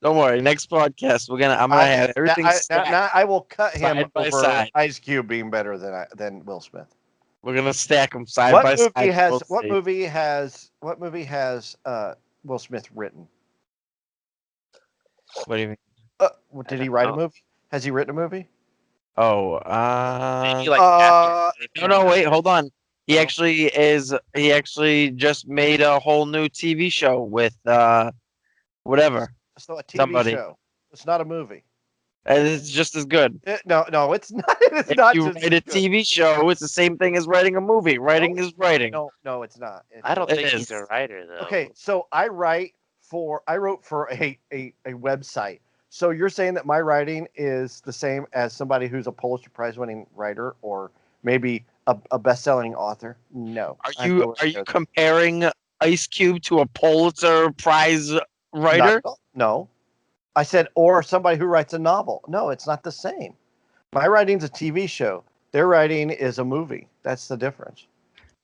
[SPEAKER 3] Don't worry. Next podcast, I'm gonna have everything stacked.
[SPEAKER 2] Now I will cut him
[SPEAKER 3] side by
[SPEAKER 2] over
[SPEAKER 3] side.
[SPEAKER 2] Ice Cube being better than Will Smith.
[SPEAKER 3] We're gonna stack them side
[SPEAKER 2] What
[SPEAKER 3] by
[SPEAKER 2] movie
[SPEAKER 3] side.
[SPEAKER 2] has
[SPEAKER 3] We'll
[SPEAKER 2] what
[SPEAKER 3] see.
[SPEAKER 2] movie has Will Smith written?
[SPEAKER 3] What do you mean?
[SPEAKER 2] Did he write a
[SPEAKER 4] know.
[SPEAKER 2] movie? Has he written a movie?
[SPEAKER 3] Oh,
[SPEAKER 4] Maybe like
[SPEAKER 3] no, wait, hold on. He actually just made a whole new TV show with whatever.
[SPEAKER 2] So a TV
[SPEAKER 3] Somebody.
[SPEAKER 2] show. It's not a movie.
[SPEAKER 3] And it's just as good.
[SPEAKER 2] No, it's not. It's
[SPEAKER 3] If
[SPEAKER 2] not
[SPEAKER 3] you
[SPEAKER 2] just
[SPEAKER 3] write a
[SPEAKER 2] good.
[SPEAKER 3] TV show, it's the same thing as writing a movie. Writing is writing.
[SPEAKER 2] No, it's not.
[SPEAKER 4] I don't
[SPEAKER 3] It
[SPEAKER 4] think he's
[SPEAKER 3] is.
[SPEAKER 4] a writer though.
[SPEAKER 2] Okay, so I wrote for a website. So you're saying that my writing is the same as somebody who's a Pulitzer Prize winning writer or maybe a best-selling author? No.
[SPEAKER 3] Are
[SPEAKER 2] I have
[SPEAKER 3] you
[SPEAKER 2] nowhere
[SPEAKER 3] are
[SPEAKER 2] to
[SPEAKER 3] you
[SPEAKER 2] go.
[SPEAKER 3] comparing Ice Cube to a Pulitzer Prize
[SPEAKER 2] Not
[SPEAKER 3] writer?
[SPEAKER 2] at all. No. I said, or somebody who writes a novel. No, it's not the same. My writing's a TV show. Their writing is a movie. That's the difference.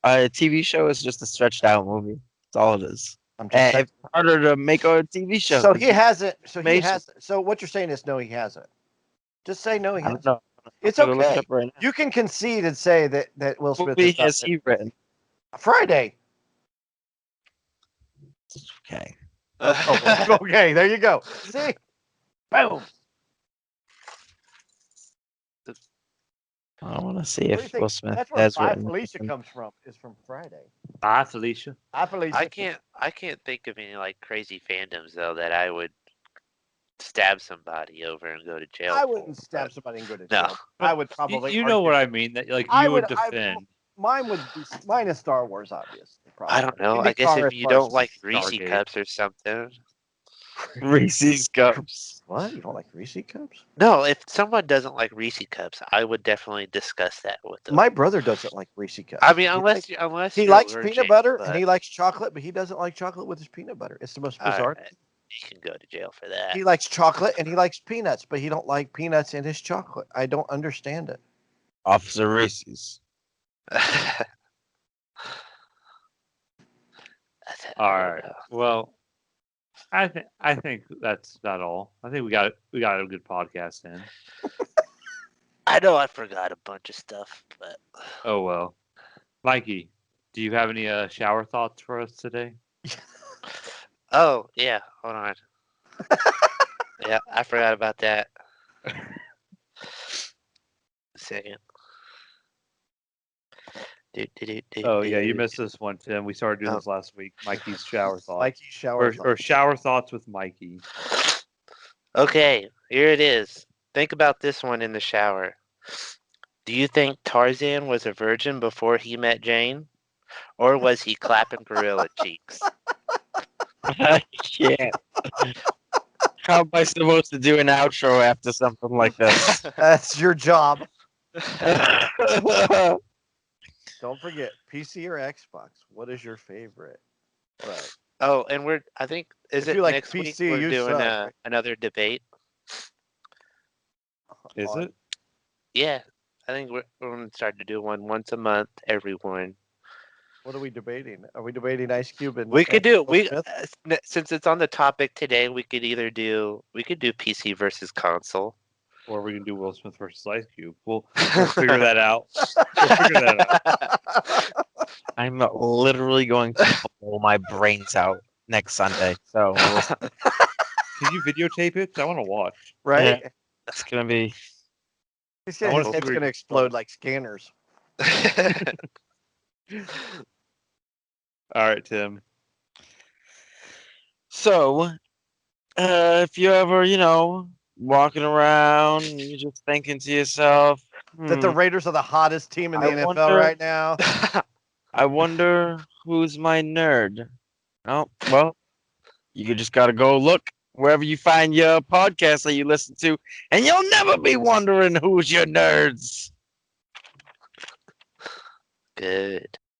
[SPEAKER 3] A TV show is just a stretched out movie. That's all it is.
[SPEAKER 2] I'm just
[SPEAKER 3] And
[SPEAKER 2] saying.
[SPEAKER 3] it's harder to make a TV show.
[SPEAKER 2] So
[SPEAKER 3] 'cause
[SPEAKER 2] he
[SPEAKER 3] you-
[SPEAKER 2] hasn't. So he
[SPEAKER 3] information.
[SPEAKER 2] has. So what you're saying is no, he hasn't. Just say no, he
[SPEAKER 3] I don't
[SPEAKER 2] hasn't.
[SPEAKER 3] know.
[SPEAKER 2] It's
[SPEAKER 3] I'm gonna look it
[SPEAKER 2] okay.
[SPEAKER 3] up right now.
[SPEAKER 2] You can concede and say that Will
[SPEAKER 3] What
[SPEAKER 2] Smith
[SPEAKER 3] movie
[SPEAKER 2] is not
[SPEAKER 3] has he written?
[SPEAKER 2] Friday.
[SPEAKER 3] Okay.
[SPEAKER 2] Oh, okay, there you go. See, boom.
[SPEAKER 3] I want to see
[SPEAKER 2] What do you
[SPEAKER 3] if
[SPEAKER 2] think?
[SPEAKER 3] Will Smith
[SPEAKER 2] That's where
[SPEAKER 3] has
[SPEAKER 2] Bye
[SPEAKER 3] written.
[SPEAKER 2] Felicia
[SPEAKER 3] something.
[SPEAKER 2] comes from. Is from Friday.
[SPEAKER 1] Bye, Felicia.
[SPEAKER 2] Bye Felicia.
[SPEAKER 4] I can't think of any like crazy fandoms though that I would stab somebody over and go to jail.
[SPEAKER 2] I
[SPEAKER 4] for,
[SPEAKER 2] wouldn't stab
[SPEAKER 4] but-
[SPEAKER 2] somebody and go to
[SPEAKER 4] No.
[SPEAKER 2] jail. I would
[SPEAKER 1] You,
[SPEAKER 2] probably.
[SPEAKER 1] you know
[SPEAKER 2] argue.
[SPEAKER 1] what I mean? That like
[SPEAKER 2] I
[SPEAKER 1] you would
[SPEAKER 2] would-
[SPEAKER 1] defend.
[SPEAKER 2] Mine would be. Mine is Star Wars, obviously. Probably.
[SPEAKER 4] I don't know.
[SPEAKER 2] Indy
[SPEAKER 4] I guess
[SPEAKER 2] car
[SPEAKER 4] if
[SPEAKER 2] is
[SPEAKER 4] you
[SPEAKER 2] fun.
[SPEAKER 4] don't like Reese
[SPEAKER 1] Stargate.
[SPEAKER 4] cups or something.
[SPEAKER 3] Reese's Cups.
[SPEAKER 2] What? You don't like Reese cups?
[SPEAKER 4] No, if someone doesn't like Reese cups, I would definitely discuss that with them.
[SPEAKER 2] My brother doesn't like Reese cups.
[SPEAKER 4] I mean,
[SPEAKER 2] He
[SPEAKER 4] unless
[SPEAKER 2] likes-
[SPEAKER 4] you unless
[SPEAKER 2] he
[SPEAKER 4] you're
[SPEAKER 2] likes
[SPEAKER 4] allergic,
[SPEAKER 2] peanut butter
[SPEAKER 4] but,
[SPEAKER 2] and he likes chocolate, but he doesn't like chocolate with his peanut butter. It's the most bizarre.
[SPEAKER 4] alright, you can go to jail for that.
[SPEAKER 2] He likes chocolate and he likes peanuts, but he don't like peanuts in his chocolate. I don't understand it.
[SPEAKER 3] Officer Reese's.
[SPEAKER 1] All right. Well, I think that's about all. I think we got a good podcast in.
[SPEAKER 4] I know I forgot a bunch of stuff, but
[SPEAKER 1] Oh well, Mikey, do you have any shower thoughts for us today?
[SPEAKER 4] oh yeah, hold on. Yeah, I forgot about that. Second.
[SPEAKER 1] Oh yeah, you missed this one, Tim. We started doing
[SPEAKER 4] Oh.
[SPEAKER 1] this last week. Mikey's shower thoughts.
[SPEAKER 2] Mikey shower.
[SPEAKER 1] or shower thoughts with Mikey.
[SPEAKER 4] Okay, here it is. Think about this one in the shower. Do you think Tarzan was a virgin before he met Jane? Or was he clapping gorilla cheeks?
[SPEAKER 3] I can't. How am I supposed to do an outro after something like this?
[SPEAKER 2] That's your job. Don't forget, PC or Xbox. What is your favorite? Right.
[SPEAKER 4] Oh, and I think,
[SPEAKER 2] If
[SPEAKER 4] is it
[SPEAKER 2] you like
[SPEAKER 4] next week
[SPEAKER 2] PC,
[SPEAKER 4] we're
[SPEAKER 2] you
[SPEAKER 4] doing
[SPEAKER 2] suck, right?
[SPEAKER 4] another debate?
[SPEAKER 1] Is
[SPEAKER 2] On-
[SPEAKER 1] it?
[SPEAKER 4] Yeah, I think we're going to start to do one once a month, everyone.
[SPEAKER 2] What are we debating? Are we debating Ice Cube and
[SPEAKER 4] We could do
[SPEAKER 2] Will Smith?
[SPEAKER 4] since it's on the topic today. We could do PC versus console.
[SPEAKER 1] Or we can do Will Smith versus Ice Cube. We'll figure that out. We'll figure that out.
[SPEAKER 3] I'm literally going to blow my brains out next Sunday. So
[SPEAKER 1] Can you videotape it? 'Cause I want to watch.
[SPEAKER 2] Right?
[SPEAKER 3] it's gonna be.
[SPEAKER 2] His
[SPEAKER 1] I wanna see
[SPEAKER 2] head's
[SPEAKER 1] where
[SPEAKER 2] going to
[SPEAKER 1] you-
[SPEAKER 2] explode like scanners.
[SPEAKER 1] All right, Tim.
[SPEAKER 3] So, if you're ever, walking around and you're just thinking to yourself,
[SPEAKER 2] That the Raiders are the hottest team in the
[SPEAKER 3] I
[SPEAKER 2] NFL
[SPEAKER 3] wonder-
[SPEAKER 2] right now.
[SPEAKER 3] I wonder who's my nerd. Oh, well, you just got to go look wherever you find your podcast that you listen to, and you'll never be wondering who's your nerds.
[SPEAKER 4] Good.